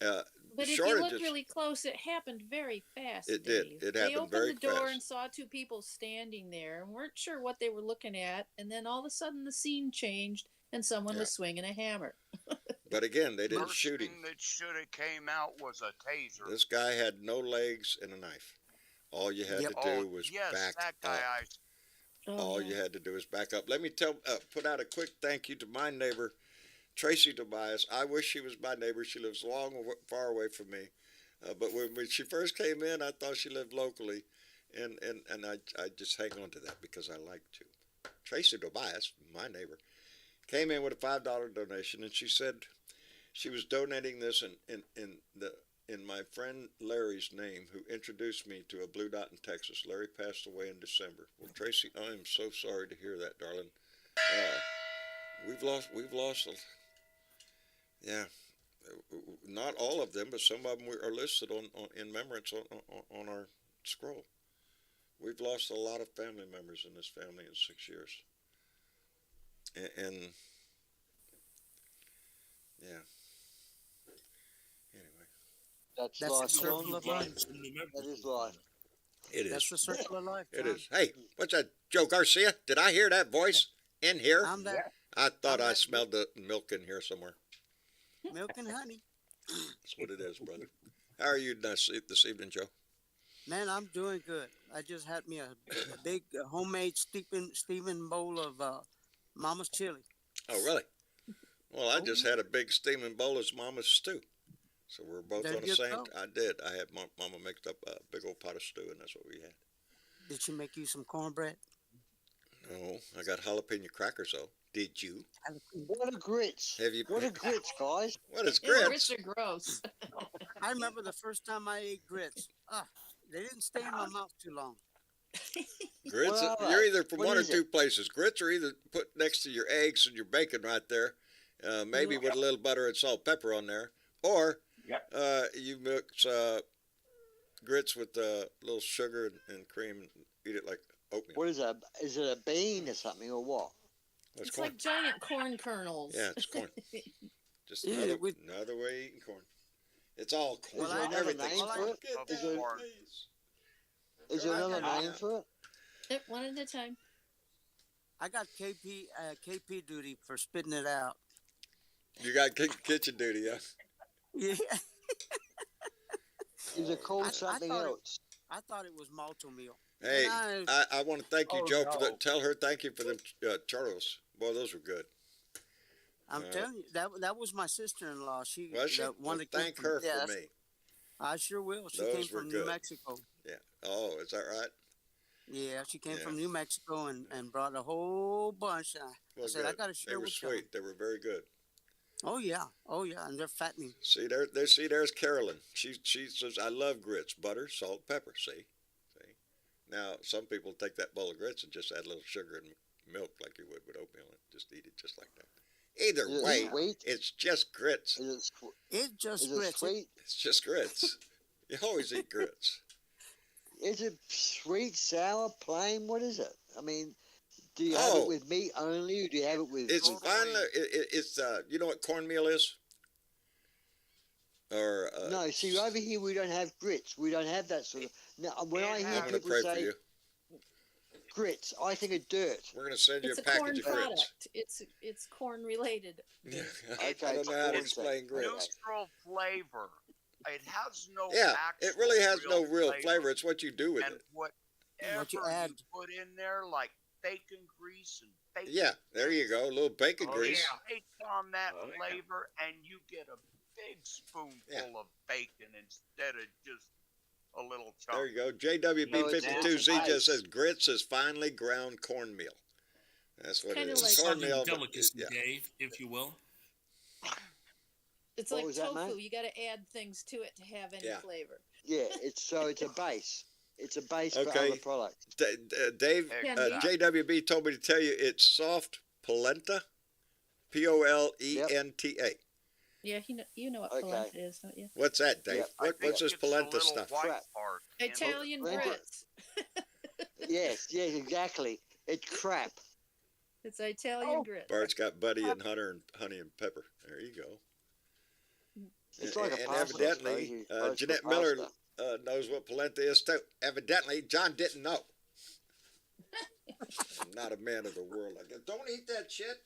But if you look really close, it happened very fast. It did. Dave. It They happened opened very the door fast. and saw two people standing there and weren't sure what they were looking at, and then all of a sudden the scene changed and someone was swinging a hammer. But again, they didn't First shoot him. thing that should have came out was a taser. This guy had no legs and a knife. All you had Yep. to do was yes, back that guy. up. All you had to do is back up. Let me put out a quick thank you to my neighbor, Tracy Tobias. I wish she was my neighbor. She lives far away from me. But when she first came in, I thought she lived locally. And I just hang on to that because I like to. Tracy Tobias, my neighbor, came in with a $5 donation, and she said she was donating this in my friend Larry's name, who introduced me to a Blue Dot in Texas. Larry passed away in December. Well, Tracy, I am so sorry to hear that, darling. We've lost, yeah, not all of them, but some of them are listed in remembrance on our scroll. We've lost a lot of family members in this family in 6 years. And yeah. Anyway. That's That's life, the circle John. of life. That is life. It is. That's the circle of life. It John. is. Hey, what's that, Joe Garcia? Did I hear that voice in here? I'm that I thought I'm I that- smelled the milk in here somewhere. milk and honey. That's what it is, brother. How are you this evening, Joe? Man, I'm doing good. I just had me a big homemade steaming bowl of Mama's chili. Oh, really? Well, I just had a big steaming bowl of Mama's stew. So we're both There on the you same. go. I did. I had Mama mixed up a big old pot of stew, and that's what we had. Did she make you some cornbread? No, I got jalapeno crackers, though. Did you? What are grits? Have you? What are grits, guys? What is Yeah, grits? grits are gross. I remember the first time I ate grits. They didn't stay in my mouth too long. Grits. Well, You're either from what one or is it? two places. Grits are either put next to your eggs and your bacon right there, maybe with a little butter and salt, pepper on there, or you mix grits with a little sugar and cream and eat it like oatmeal. What is that? Is it a bean or something or what? That's It's corn. like giant corn kernels. Yeah, it's corn. Just Yeah, another, with- another way of eating corn. It's all corn. Is there another Everything's name for it? Get Is down, there- please. Is there another Yeah. name for it? Yep, one at a time. I got KP duty for spitting it out. You got kitchen duty, huh? Yeah, Is it called I something thought it- else? I thought it was malto meal. Hey, And I want to thank you, Oh, Joe, for no. tell her thank you for them churros. Boy, those were good. I'm telling you, that was my sister-in-law. She Was she? the one Well, that came thank from- her yeah, for me. I sure will. She Those came were from good. New Mexico. Yeah. Oh, is that right? Yeah, she came Yeah. from New Mexico and brought a whole bunch. I Well, said, I good. got to They share were with sweet. you. They were very good. Oh yeah, and they're fattening. See there's Carolyn. She says I love grits, butter, salt, pepper. See. Now some people take that bowl of grits and just add a little sugar and milk like you would with oatmeal and just eat it just like that. Either Is it way, sweet? it's just grits. Is it, It just is it grits. sweet? It's just grits. You always eat grits. Is it sweet, sour, plain? What is it? I mean, do you have Oh. it with meat only, or do you have it with? It's Totally. finally. It's you know what cornmeal is? Or No, see, over here we don't have grits. We don't have that sort of. Now, when I hear I'm gonna people pray for say you. grits, I think of dirt. We're gonna send you It's a a corn package of grits. product. It's corn related. Yeah. Okay, I don't know how to corn explain grits. Neutral flavor. It has no. Yeah, it actual really has no real flavor. flavor. It's what you do with And it. whatever What you you add. put in there, like bacon grease and bacon. Yeah, there you go. A little bacon Oh, grease. Take on that Oh, yeah. flavor, and you get a big spoonful Yeah. of bacon instead of just a little chunk. There you go. JWB52Z just says grits is finely ground cornmeal. That's what it Kinda is. like- Southern Cornmeal, but delicacy, yeah. Dave, if you will. It's What like was that, tofu. mate? You got to add things to it to have any Yeah. flavor. Yeah, it's a base. It's a base for Okay. other products. Dave, Exactly. JWB told me to tell you it's soft polenta, Polenta. Yeah, you know what Okay. polenta is, don't you? What's that, Dave? Yeah, I What's think this it's the polenta little stuff? white Crap. part. Italian Polenta. grits. Yes, exactly. It's crap. It's Italian grits. Bart's got Buddy and Hunter and Honey and Pepper. There you go. It's like a and pasta, I evidently, suppose. You roast Jeanette the Miller pasta. knows what polenta is too. Evidently, John didn't know. I'm not a man of the world. I guess. Don't eat that shit.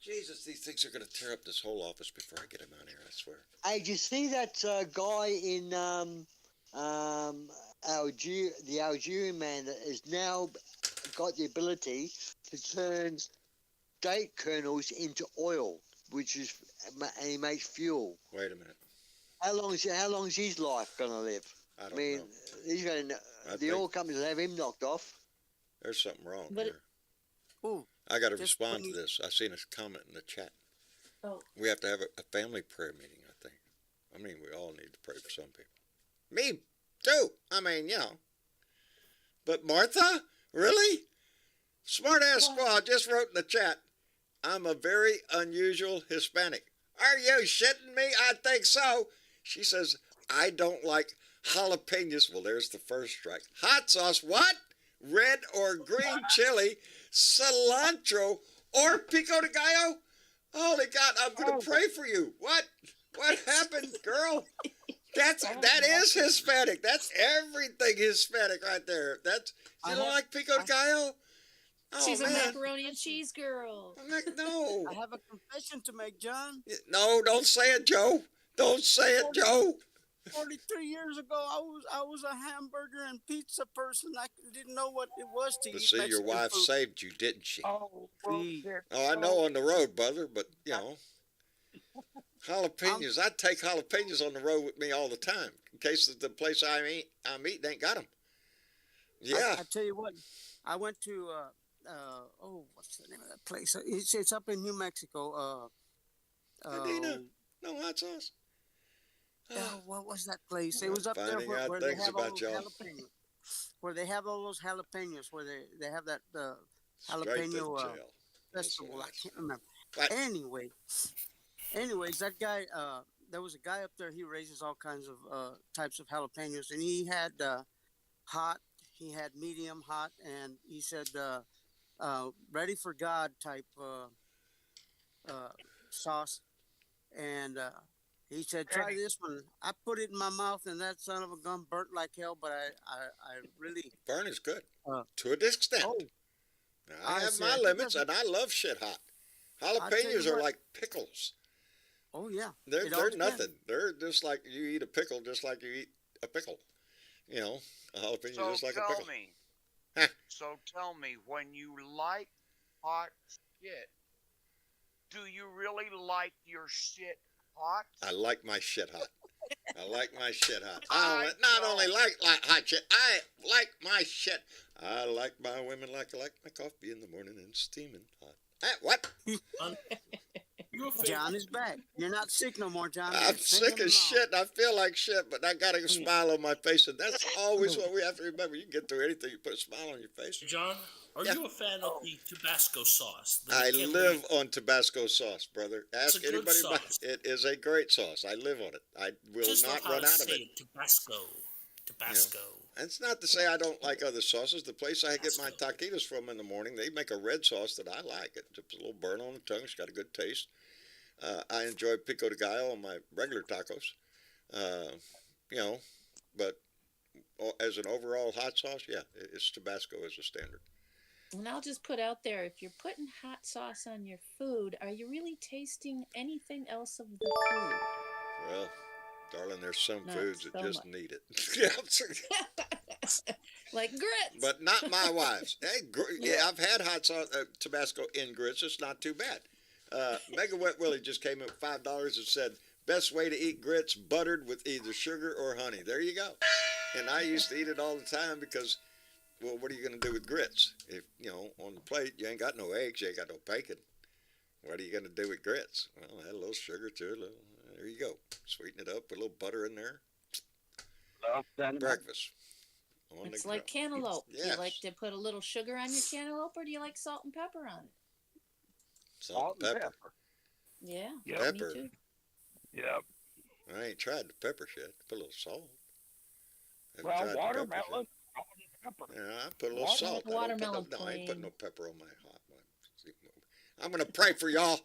Jesus, these things are going to tear up this whole office before I get him out of here, I swear. Hey, do you see that guy in the Algerian man that has now got the ability to turn date kernels into oil, and he makes fuel. Wait a minute. How long is his life gonna live? I don't mean, know. he's gonna. I The think oil companies will have him knocked off. there's something wrong But here. Ooh, I got to just respond when to you- this. I seen a comment in the chat. Oh, We have to have a family prayer meeting, I think. I mean, we all need to pray for some people. Me, too. I mean, you know. But Martha? Really? Smart ass squad just wrote in the chat, I'm a very unusual Hispanic. Are you shitting me? I think so. She says, I don't like jalapenos. Well, there's the first strike. Hot sauce, what? Red or green chili, cilantro, or pico de gallo? Holy God, I'm going to pray for you. What? What happened, girl? That is Hispanic. That's everything Hispanic right there. You don't like pico de gallo? Oh, she's a man. macaroni and cheese girl. I'm like, no. I have a confession to make, John. No, don't say it, Joe. Don't say it, Joe. 43 years ago, I was a hamburger and pizza person. I didn't know what it was to But eat see, your Mexican wife food. saved you, didn't she? Oh, bullshit. Oh, I know on the road, brother, but, you know. Jalapenos. I take jalapenos on the road with me all the time in case the place I'm eating ain't got them. Yeah. I tell you what, I went to what's the name of that place? It's up in New Mexico. Medina. No hot sauce. What was that place? It I'm was up there finding out where they things have all about those y'all. jalapenos. Where they have all those jalapenos, where they have that Straight to jalapeno jail. festival. I can't remember. What? Anyways, that guy. There was a guy up there. He raises all kinds of types of jalapenos, and he had hot. He had medium hot, and he said ready for God type sauce, and he said try this one. I put it in my mouth, and that son of a gun burnt like hell. But I really Burn is good. Uh, To an extent. oh Now, I I have see. my I think limits, that's- and I love shit hot. tell you Jalapenos are what. like pickles. oh yeah. They're It all depends. nothing. They're just like you eat a pickle, just like you eat a pickle. You know, a jalapeno So just like a tell pickle. me. Huh. So tell me, when you like hot shit, do you really like your shit hot? I like my shit hot. I like my shit hot. I I not don't. only like hot shit, I like my shit. I like my women like I like my coffee in the morning and steaming hot. What? Your favorite, John is back. You're not sick no more, John. I'm You're singing sick as along. shit. I feel like shit, but I got a smile on my face, and that's always what we have to remember. You can get through anything. You put a smile on your face. John, Are Yeah. you a fan of the Tabasco sauce? The I McKinley- live on Tabasco sauce, brother. Ask a good anybody about sauce. it. It is a great sauce. I live on it. I will Just not know how run to out of say it. Tabasco. Tabasco. It's not to say I don't like other sauces. The place I get my Tabasco. taquitos from in the morning, they make a red sauce that I like. It's a little burn on the tongue. It's got a good taste. I enjoy pico de gallo on my regular tacos. You know, but as an overall hot sauce, yeah, it's Tabasco as a standard. And I'll just put out there, if you're putting hot sauce on your food, are you really tasting anything else of the food? Well, darling, there's some Not foods that so just much. need it. Like grits. But not my wife's. Hey, yeah, Yeah. I've had hot sauce Tabasco in grits. It's not too bad. Mega Wet Willie just came in with $5 and said, best way to eat grits, buttered with either sugar or honey. There you go. And I used to eat it all the time because, well, what are you going to do with grits? If, you know, on the plate, you ain't got no eggs, you ain't got no bacon. What are you going to do with grits? Well, add a little sugar to it. There you go. Sweeten it up, put a little butter in there. Breakfast. It's like cantaloupe. Do Yes. you like to put a little sugar on your cantaloupe, or do you like salt and pepper on it? Salt and pepper. Yeah. Yep. Pepper. Me too. Yep. I ain't tried the pepper yet. Put a little salt. Haven't Well, tried the peppers yet. watermelon. Pepper. Yeah, I put a little salt. I don't Watermelon put no, I ain't putting no plain. pepper on my hot one. I'm going to pray for y'all.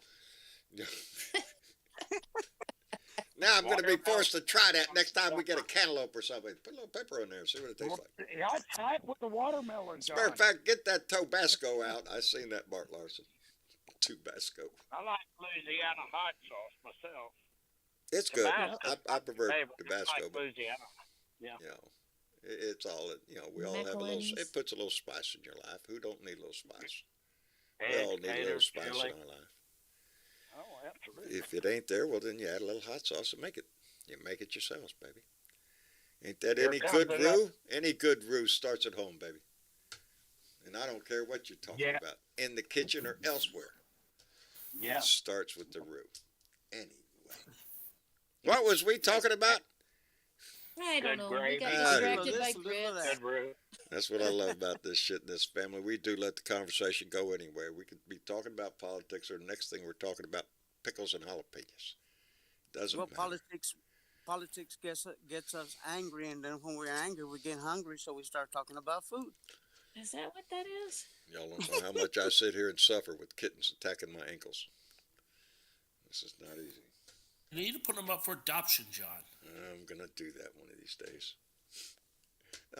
Now I'm going to be forced to try that next time we get a cantaloupe or something. Put a little pepper on there, see what it tastes like. Yeah, I tried with the watermelon, As a John. matter of fact, get that Tabasco out. I seen that, Bart Larson. Tabasco. I like Louisiana hot sauce myself. It's good. Tabasco's I prefer favorite. I Tabasco, like but Louisiana. Yeah. you know, it's all, you know, we all have a little, Macaronis. it puts a little spice in your life. Who don't need a little spice? We Eggs, all need a little taters, spice chili. in our life. Oh, absolutely. If it ain't there, well, then you add a little hot sauce and make it. You make it yourselves, baby. Ain't that Here any comes good another- roux? Any good roux starts at home, baby. And I don't care what you're talking Yeah. about, in the kitchen or elsewhere. Yeah. It starts with the roux. Anyway. What was we talking about? I don't Good know. We gravy. got Ah, distracted this, by a little of grits. that. Good roux. That's what I love about this shit in this family. We do let the conversation go anywhere. We could be talking about politics, or the next thing we're talking about pickles and jalapenos. Doesn't Well, matter. politics gets us angry, and then when we're angry, we get hungry, so we start talking about food. Is that what that is? Y'all don't know how much I sit here and suffer with kittens attacking my ankles. This is not easy. You need to put them up for adoption, John. I'm going to do that one of these days.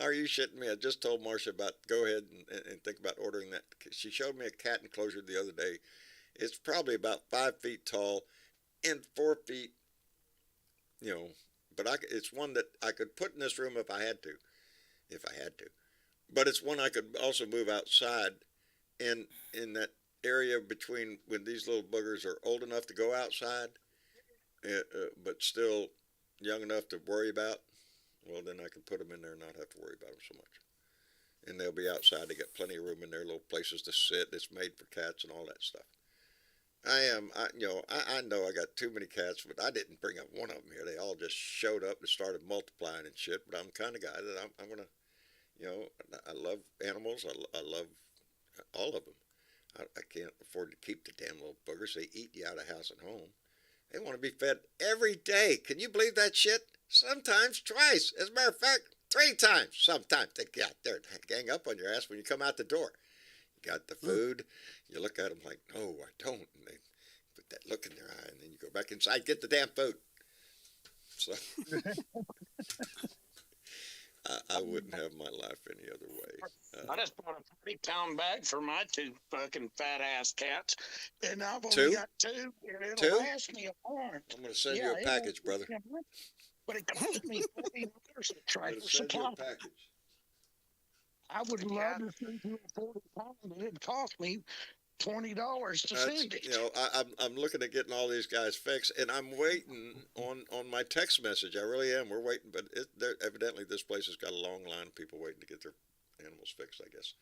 Are you shitting me? I just told Marcia about, go ahead and think about ordering that. She showed me a cat enclosure the other day. It's probably about 5 feet tall and 4 feet, you know, but it's one that I could put in this room if I had to. But it's one I could also move outside in that area between when these little buggers are old enough to go outside, but still young enough to worry about. Well, then I can put them in there and not have to worry about them so much. And they'll be outside. They got plenty of room in there, little places to sit. It's made for cats and all that stuff. I know I got too many cats, but I didn't bring up one of them here. They all just showed up and started multiplying and shit. But I'm the kind of guy that I'm going to, you know, I love animals. I love all of them. I can't afford to keep the damn little boogers. They eat you out of house and home. They want to be fed every day. Can you believe that shit? Sometimes twice. As a matter of fact, 3 times. Sometimes they get out there and gang up on your ass when you come out the door. You got the food. You look at them like, no, I don't. And they put that look in their eye, and then you go back inside, get the damn food. So I wouldn't have my life any other way. I just bought a 40-pound bag for my 2 fucking fat ass cats, and I've only 2? got 2. And it'll 2? last me a month. I'm going to send you a package, brother. But it cost me $40 a I'm try going for to send you a supply. package. I would love to send you a 40-pound, but it'd cost me $20 to send it. You know, I'm looking at getting all these guys fixed, and I'm waiting on my text message. I really am. We're waiting, but evidently this place has got a long line of people waiting to get their animals fixed, I guess.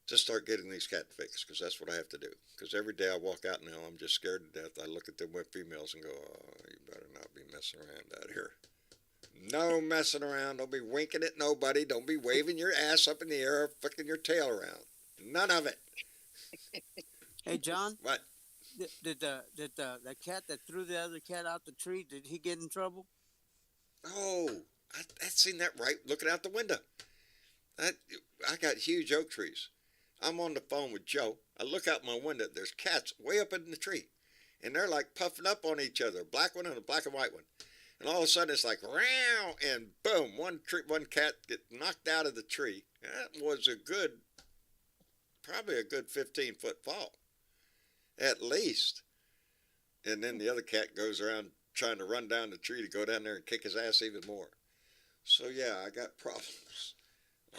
Just start getting these cats fixed, because that's what I have to do. Because every day I walk out now, I'm just scared to death. I look at them with females and go, oh, you better not be messing around out here. No messing around. Don't be winking at nobody. Don't be waving your ass up in the air or flicking your tail around. None of it. Hey, John, What? the cat that threw the other cat out the tree, did he get in trouble? Oh, I seen that right looking out the window. I got huge oak trees. I'm on the phone with Joe. I look out my window. There's cats way up in the tree. And they're like puffing up on each other. A black one and a black and white one. And all of a sudden it's like, row, and boom, one cat get knocked out of the tree. That was probably a good 15-foot fall. At least. And then the other cat goes around trying to run down the tree to go down there and kick his ass even more. So yeah, I got problems.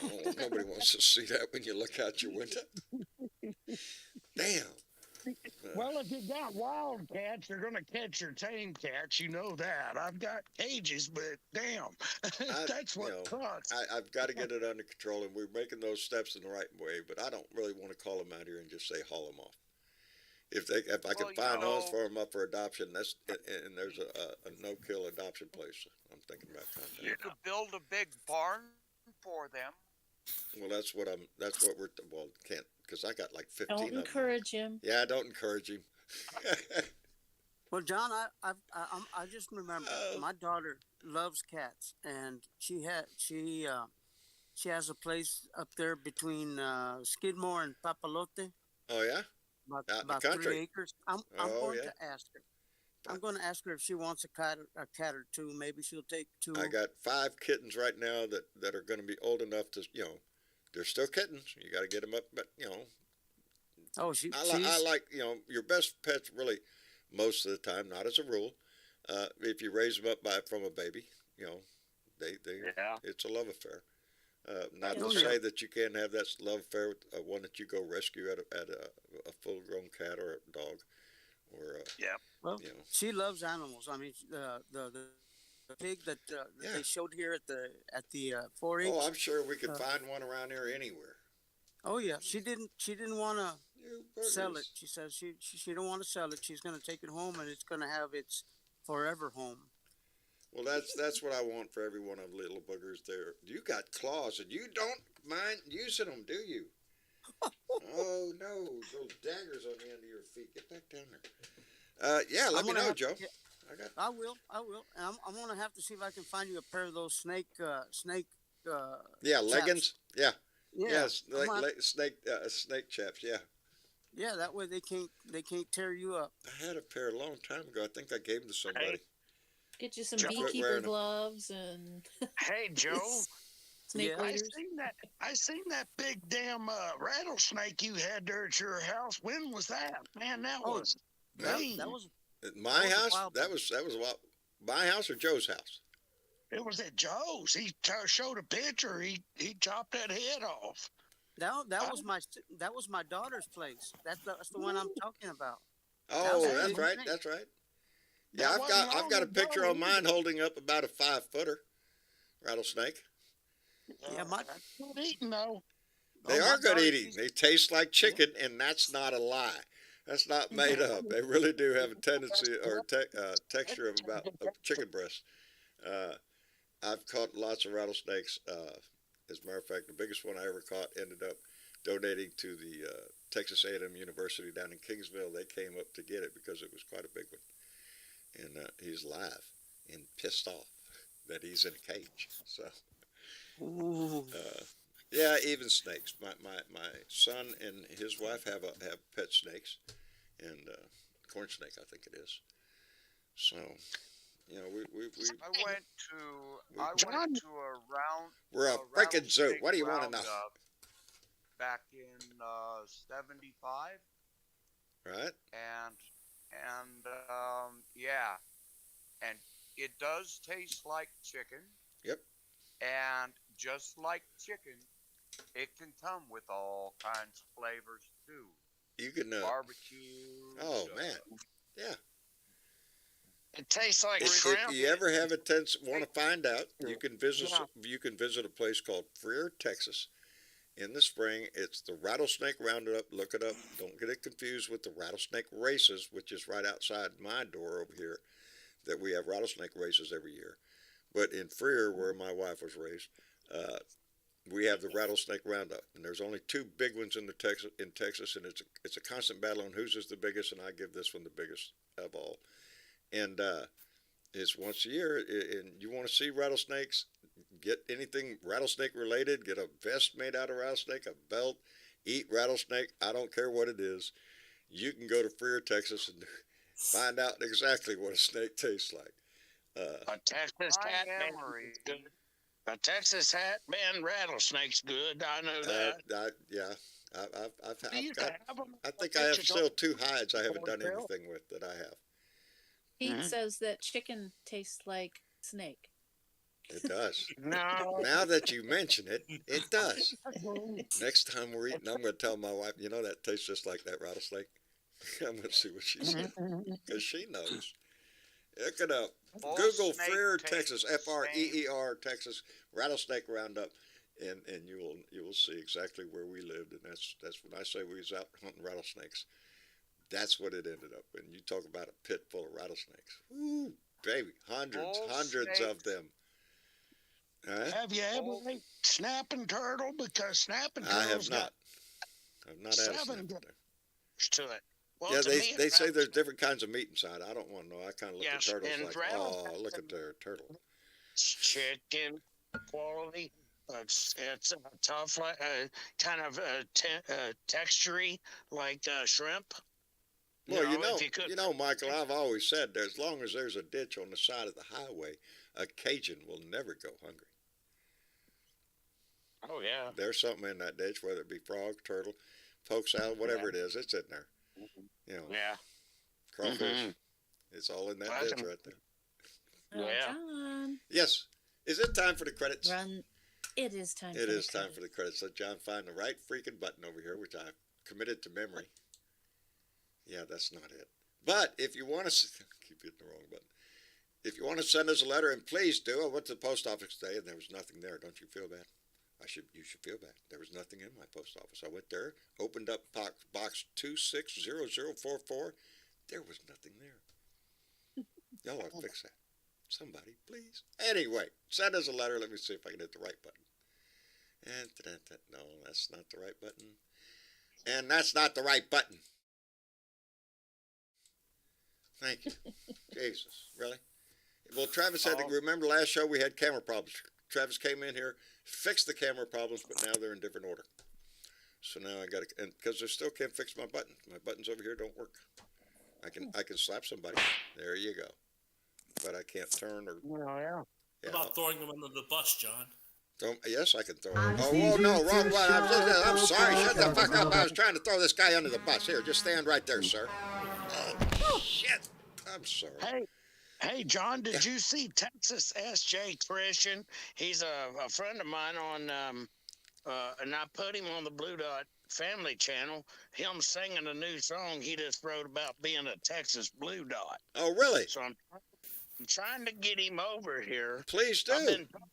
Oh, nobody wants to see that when you look out your window. Damn. Well, if you got wild cats, they're going to catch your tame cats. You know that. I've got cages, but damn, that's what sucks. I've got to get it under control, and we're making those steps in the right way. But I don't really want to call them out here and just say haul them off. If I can find homes for them up for adoption, and there's a no-kill adoption place. I'm thinking about contacting. You could build a big barn for them. Well, can't, because I got like 15 Don't of them. encourage him. Yeah, don't encourage him. Well, John, I just remember my daughter loves cats, and she has a place up there between Skidmore and Papalote. Oh yeah, about, out in about the country. 3 acres. I'm going to ask her. I'm going to ask her if she wants a cat or two. Maybe she'll take two. I got 5 kittens right now that are going to be old enough to, they're still kittens. You got to get them up, but Oh, I like, your best pets really, most of the time, not as a rule. If you raise them up from a baby, it's a love affair. Not to say that you can't have that love affair with one that you go rescue at a full-grown cat or a dog, or Well, she loves animals. I mean, the pig that they showed here at the 4-H. Oh, I'm sure we could find one around here anywhere. Oh yeah, she didn't want to sell it. She says she don't want to sell it. She's going to take it home, and it's going to have its forever home. Well, that's what I want for every one of the little boogers there. You got claws, and you don't mind using them, do you? Oh, no. Those daggers on the end of your feet. Get back down there. Yeah, let me know, Joe. I will. And I'm going to have to see if I can find you a pair of those snake leggings. Chaps. Yeah, snake chaps, yeah. Yeah, that way they can't tear you up. I had a pair a long time ago. I think I gave them to somebody. Get you some beekeeper gloves and. Hey, Joe. Snake waders. I seen that big damn rattlesnake you had there at your house. When was that? Man, that was mean. That was at my house. That was my house or Joe's house. It was at Joe's. He showed a picture. He chopped that head off. That was my daughter's place. That's the one I'm talking about. Oh, that's right. That's right. Yeah, I've got a picture on mine holding up about a 5-footer rattlesnake. Yeah, good eating though. They are good eating. They taste like chicken, and that's not a lie. That's not made up. They really do have a tendency or texture of about a chicken breast. I've caught lots of rattlesnakes. As a matter of fact, the biggest one I ever caught ended up donating to the Texas A&M University down in Kingsville. They came up to get it because it was quite a big one. And he's alive and pissed off that he's in a cage. So, yeah, even snakes. My son and his wife have pet snakes, and corn snake, I think it is. So, we I went to a round. We're a freaking zoo. What do you want to know? Back in '75. Right. And it does taste like chicken. Yep. And just like chicken, it can come with all kinds of flavors too. You can barbecue. Oh man, yeah. It tastes like shrimp. If you ever have want to find out, you can visit. You can visit a place called Freer, Texas. In the spring, it's the Rattlesnake Roundup. Look it up. Don't get it confused with the Rattlesnake Races, which is right outside my door over here, that we have rattlesnake races every year. But in Freer, where my wife was raised, we have the rattlesnake roundup, and there's only two big ones in Texas, and it's a constant battle on whose is the biggest, and I give this one the biggest of all. And it's once a year, and you want to see rattlesnakes, get anything rattlesnake related, get a vest made out of rattlesnake, a belt, eat rattlesnake. I don't care what it is. You can go to Freer, Texas, and find out exactly what a snake tastes like. A Texas My hat memory. band good. A Texas hat band rattlesnake's good. I know that. I've We used got. to have 'em. I think I have still two hides I haven't done anything with that I have. Pete says that chicken tastes like snake. It does. No. Now that you mention it, it does. Next time we're eating, I'm going to tell my wife, you know, that tastes just like that rattlesnake. I'm going to see what she says. Because she knows. Look it up. Old Google snake Freer, tastes Texas, the Freer, Texas, rattlesnake roundup, and you will see exactly where we lived. And that's when I say we was out hunting rattlesnakes. That's what it ended up. And you talk about a pit full of rattlesnakes. Ooh, baby, hundreds of them. Huh? Have you ever ate snapping turtle? Because snapping turtle. I have not. I've not had a 7 snapping turtle. to it. Well, Yeah, to me, they say there's different kinds of meat inside. I don't want to know. I kind of look Yes, at turtles and like, rattle- oh, look at their turtle. chicken quality. It's tough, kind of textury, like shrimp. Well, if you could, Michael, I've always said as long as there's a ditch on the side of the highway, a Cajun will never go hungry. Oh yeah. There's something in that ditch, whether it be frog, turtle, poke salad, whatever it is, it's in there. You know, Yeah. crawfish. It's all in that Well, ditch right there. Oh, Yeah. John, Yes. Is it time for the credits? run. It is time. It is time for the credits. Let John find the right freaking button over here, which I've committed to memory. Yeah, that's not it. But if you want to, keep hitting the wrong button. If you want to send us a letter, and please do. I went to the post office today, and there was nothing there. Don't you feel bad? You should feel bad. There was nothing in my post office. I went there, opened up box 260044. There was nothing there. Y'all ought to fix that. Somebody, please. Anyway, send us a letter. Let me see if I can hit the right button. And no, that's not the right button. And that's not the right button. Thank you. Jesus, really? Well, Travis had to remember last show we had camera problems. Travis came in here, fixed the camera problems, but now they're in different order. So now I got to, and because I still can't fix my buttons. My buttons over here don't work. I can slap somebody. There you go. But I can't turn or. Well, yeah. Yeah. How about throwing them under the bus, John? Yes, I can throw it. Oh, no, wrong one. I'm sorry. Shut the fuck up. I was trying to throw this guy under the bus. Here, just stand right there, sir. Oh, shit. I'm sorry. Hey, John, did you see Texas S.J. Christian? He's a friend of mine on, and I put him on the Blue Dot Family Channel. Him singing a new song he just wrote about being a Texas Blue Dot. Oh, really? So I'm trying to get him over here. Please do. I've been talking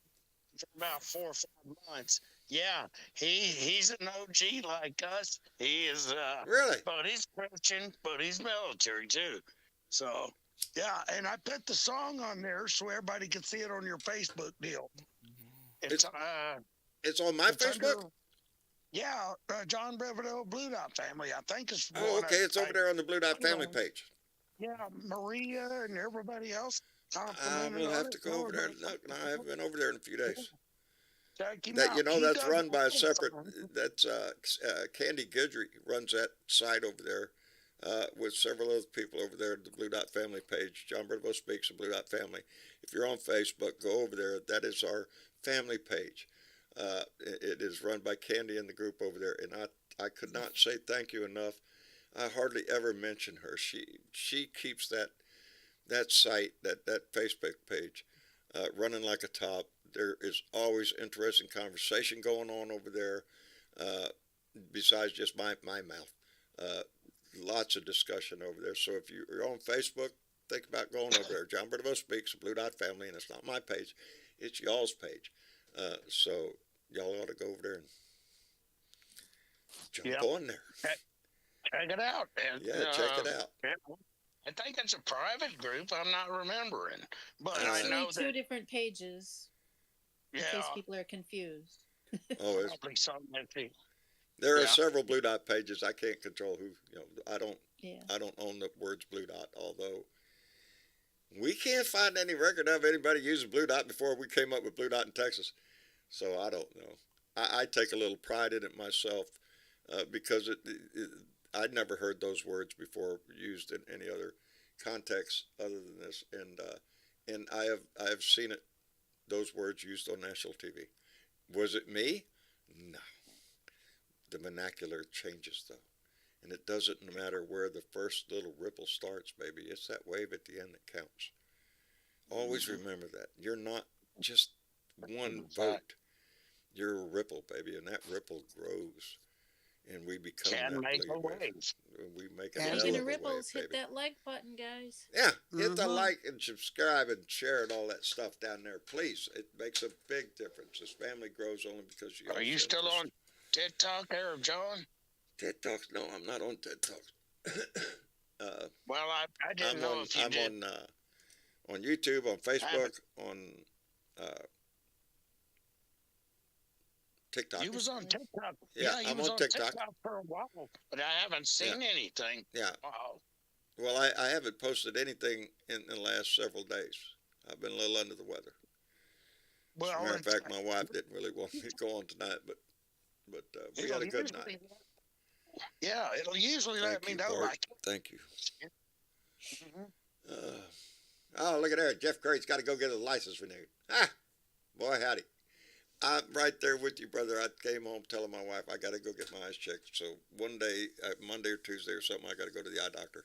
for about 4 or 5 months. Yeah, he's an OG like us. He is really, but he's Christian, but he's military too. So yeah, and I put the song on there so everybody can see it on your Facebook deal. It's on my Facebook. John Brevedale Blue Dot Family. I think it's. Oh, okay, it's over there on the Blue Dot Family page. Yeah, Maria and everybody else. I will have to go over there. Look, I haven't been over there in a few days. That's run by a separate. That's Candy Guidry runs that site over there with several other people over there at the Blue Dot Family page. John Brevedale Speaks, the Blue Dot Family. If you're on Facebook, go over there. That is our family page. It is run by Candy and the group over there, and I could not say thank you enough. I hardly ever mention her. She keeps that site, that Facebook page, running like a top. There is always interesting conversation going on over there, besides just my mouth. Lots of discussion over there. So if you're on Facebook, think about going over there. John Brevedale Speaks, Blue Dot Family, and it's not my page, it's y'all's page. So y'all ought to go over there and jump on there. Check it out. Yeah, check it out. I think it's a private group. I'm not remembering, but I Actually, know two that. different pages in Yeah, case people are confused. Oh, it's, probably something that they. there are Yeah. several Blue Dot pages. I can't control who. I don't. Yeah. I don't own the words Blue Dot. Although we can't find any record of anybody using Blue Dot before we came up with Blue Dot in Texas. So I don't know. I take a little pride in it myself because I'd never heard those words before used in any other context other than this, and I have seen it, those words used on national TV. Was it me? No. The vernacular changes though, and it doesn't matter where the first little ripple starts, baby. It's that wave at the end that counts. Always remember that. You're not just one vote. You're a ripple, baby, and that ripple grows, and we become Can that make a wave. wave. We make a And hell Speaking of of a ripples, wave, hit baby. that like button, guys. Yeah, hit the Mhm. like and subscribe and share and all that stuff down there, please. It makes a big difference. This family grows only because you. Are you still on TikTok there, John? TED Talks? No, I'm not on TED Talks. Well, I didn't know if you I'm did. on YouTube, on Facebook, on TikTok. You was on TikTok. Yeah, you I'm was on TikTok. for a while, but I haven't seen anything. Yeah. Wow. Well, I haven't posted anything in the last several days. I've been a little under the weather. Well, As a matter of fact, my wife didn't really want me to go on tonight, but we had a good night. Yeah, it'll usually let me know. Bart. Thank you. Mhm. Oh, look at there. Jeff Grade's got to go get his license renewed. Ah, boy, howdy. I'm right there with you, brother. I came home telling my wife I got to go get my eyes checked. So one day, Monday or Tuesday or something, I got to go to the eye doctor,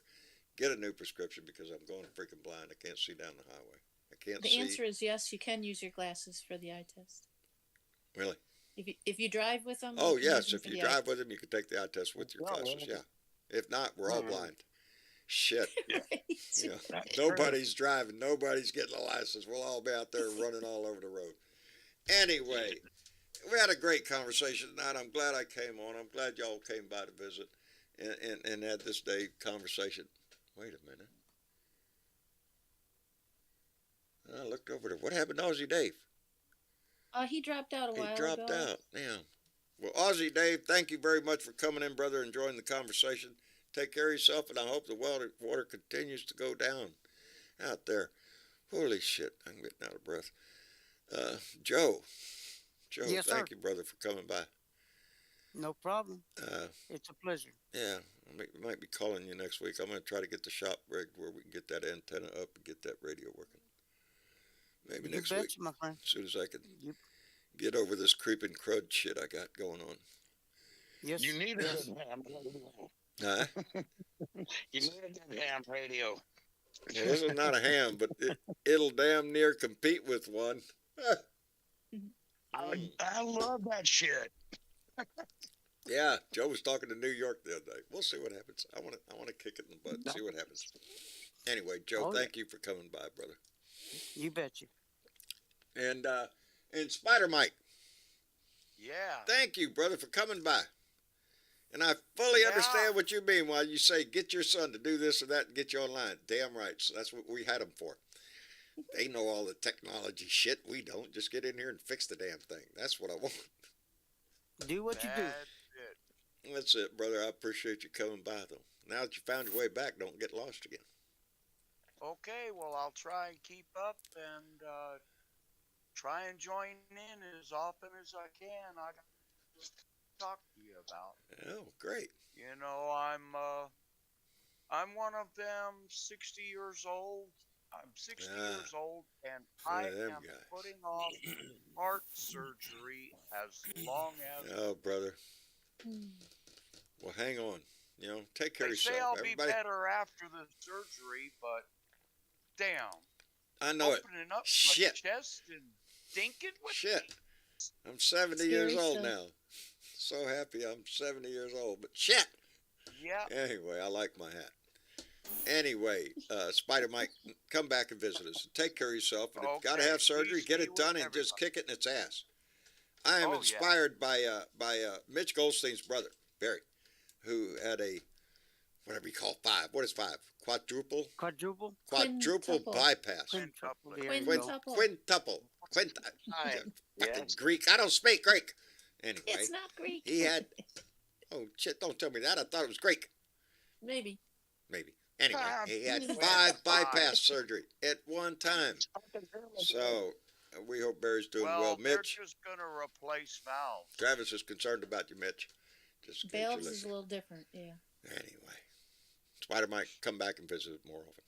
get a new prescription because I'm going freaking blind. I can't see down the highway. I can't see. The answer is yes. You can use your glasses for the eye test. Really? If you drive with them. Oh, you can use yes. them If for you the eye drive with him, you can take the eye test with your glasses. Yeah. If not, we're all blind. Shit. Right. You know, nobody's driving. Nobody's getting a license. We'll all be out there running all over the road. Anyway, we had a great conversation tonight. I'm glad I came on. I'm glad y'all came by to visit and had this day conversation. Wait a minute. I looked over there. What happened to Aussie Dave? He dropped out a while ago. He dropped out. Yeah. Well, Aussie Dave, thank you very much for coming in, brother, enjoying the conversation. Take care of yourself, and I hope the water continues to go down out there. Holy shit, I'm getting out of breath. Joe, Yes, thank sir. you, brother, for coming by. No problem. It's a pleasure. Yeah, I might be calling you next week. I'm going to try to get the shop rigged where we can get that antenna up and get that radio working. Maybe next week, My friend. as soon as I can You- get over this creeping crud shit I got going on. Yes. You need a good ham radio. Huh? You need a good ham radio. Well, this is not a ham, but it'll damn near compete with one. I love that shit. Yeah, Joe was talking to New York the other day. We'll see what happens. I want to kick it in the butt and see what happens. Anyway, Joe, thank you for coming by, brother. You betcha. And Spider Mike, Yeah. thank you, brother, for coming by. And I fully Yeah. understand what you mean while you say get your son to do this or that and get you online. Damn right. So that's what we had them for. They know all the technology shit. We don't. Just get in here and fix the damn thing. That's what I want. Do what you do. That's it. That's it, brother. I appreciate you coming by, though. Now that you found your way back, don't get lost again. Okay, well, I'll try and keep up and try and join in as often as I can. I got to talk to you about. Oh, great. You know, I'm one of them 60 years old. I'm 60 years old, and I one of them am guys. putting off heart surgery as long as Oh, brother. Well, hang on. You know, take care they of say. yourself. I'll be Everybody, better after the surgery, but damn, I know it. opening up Shit. my chest and dinking with Shit. me. I'm 70 Scary years old stuff. now. So happy I'm 70 years old. But shit. Yeah. Anyway, I like my hat. Anyway, Spider Mike, come back and visit us. Take care of yourself. And if you got to Okay, have surgery, peace get be it with done and just everybody. kick it in its ass. I am Oh, yeah. inspired by Mitch Goldstein's brother, Barry, who had a whatever you call 5. What is 5? Quadruple Quadruple. Quintuple bypass. Quintuple. There you Quintuple. go. Quintuple. Right. Fucking Yes. Greek. I don't speak Greek. Anyway, It's not Greek. he had. Oh shit! Don't tell me that. I thought it was Greek. Maybe. Maybe. Anyway, he had Maybe. 5 bypass surgery at one time. So we hope Barry's doing well. they're Mitch, just gonna replace valves. Travis is concerned about you, Mitch. Just in case you're Valves is a listening. little different. Yeah. Anyway, Spider might come back and visit more often.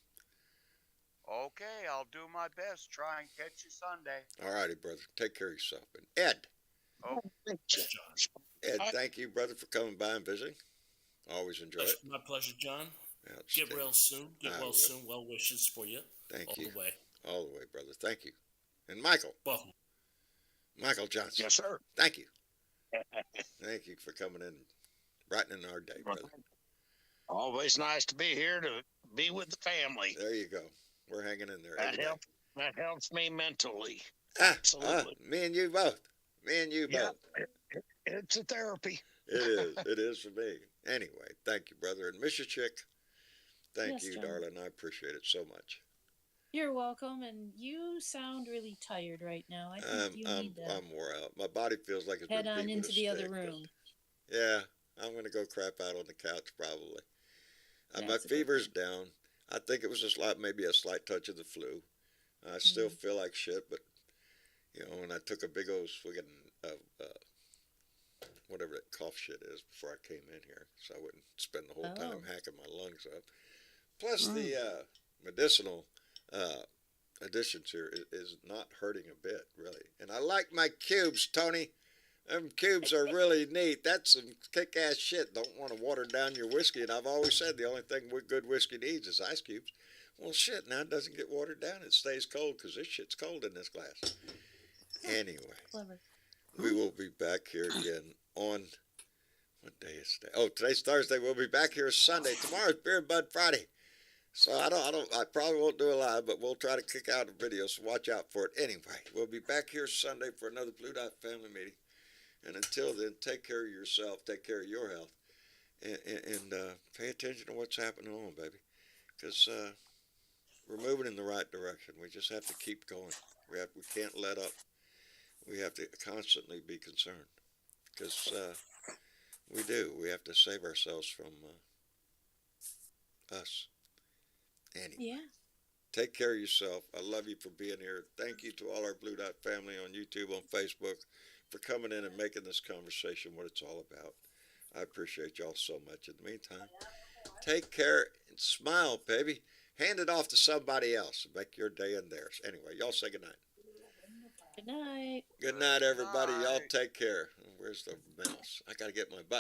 Okay, I'll do my best. Try and catch you Sunday. All righty, brother. Take care of yourself. And Ed, Oh, Ed, thank you, brother, for coming by and visiting. Always enjoy it. My pleasure, John. Get Outstanding. well soon. Get I well will. soon. Well wishes for you. Thank all you. the way. All the way, brother. Thank you. And Michael Johnson. Yes, sir. Thank you. Thank you for coming in, brightening our day, brother. Always nice to be here to be with the family. There you go. We're hanging in there. every day. That helps me mentally. Ah, Absolutely. me and you both. Me and you Yeah. both. It's a therapy. It is. It is for me. Anyway, thank you, brother. And Mrs. Chick, thank Yes, you, John. darling. I appreciate it so much. You're welcome. And you sound really tired right now. I think you need to I'm wore out. My body feels like it's head been on beat into with a the other stick, but- room. Yeah, I'm gonna go crap out on the couch probably. My That's a good fever's thing. down. I think it was maybe a slight touch of the flu. I still feel like shit, but you know, and I took a big old swig of whatever that cough shit is before I came in here, so I wouldn't spend the whole time Oh. hacking my lungs up. Plus, the medicinal additions here is not hurting a bit, really. And I like my cubes, Tony. Them cubes are really neat. That's some kick-ass shit. Don't want to water down your whiskey. And I've always said the only thing good whiskey needs is ice cubes. Well, shit, now it doesn't get watered down. It stays cold because this shit's cold in this glass. Anyway, Clever. we will be back here again on, what day is today? Oh, today's Thursday. We'll be back here Sunday. Tomorrow's Beer and Bud Friday. So I probably won't do a live, but we'll try to kick out a video, so watch out for it. Anyway, we'll be back here Sunday for another Blue Dot family meeting. And until then, take care of yourself, take care of your health, and pay attention to what's happening on, baby. Because we're moving in the right direction. We just have to keep going. We can't let up. We have to constantly be concerned. Because we do. We have to save ourselves from us. Anyway. Yeah. Take care of yourself. I love you for being here. Thank you to all our Blue Dot family on YouTube, on Facebook, for coming in and making this conversation what it's all about. I appreciate y'all so much. In the meantime, take care and smile, baby. Hand it off to somebody else and make your day and theirs. Anyway, y'all say goodnight. Good night. Good night, everybody. Y'all Night. take care. Where's the mouse? I got to get my button.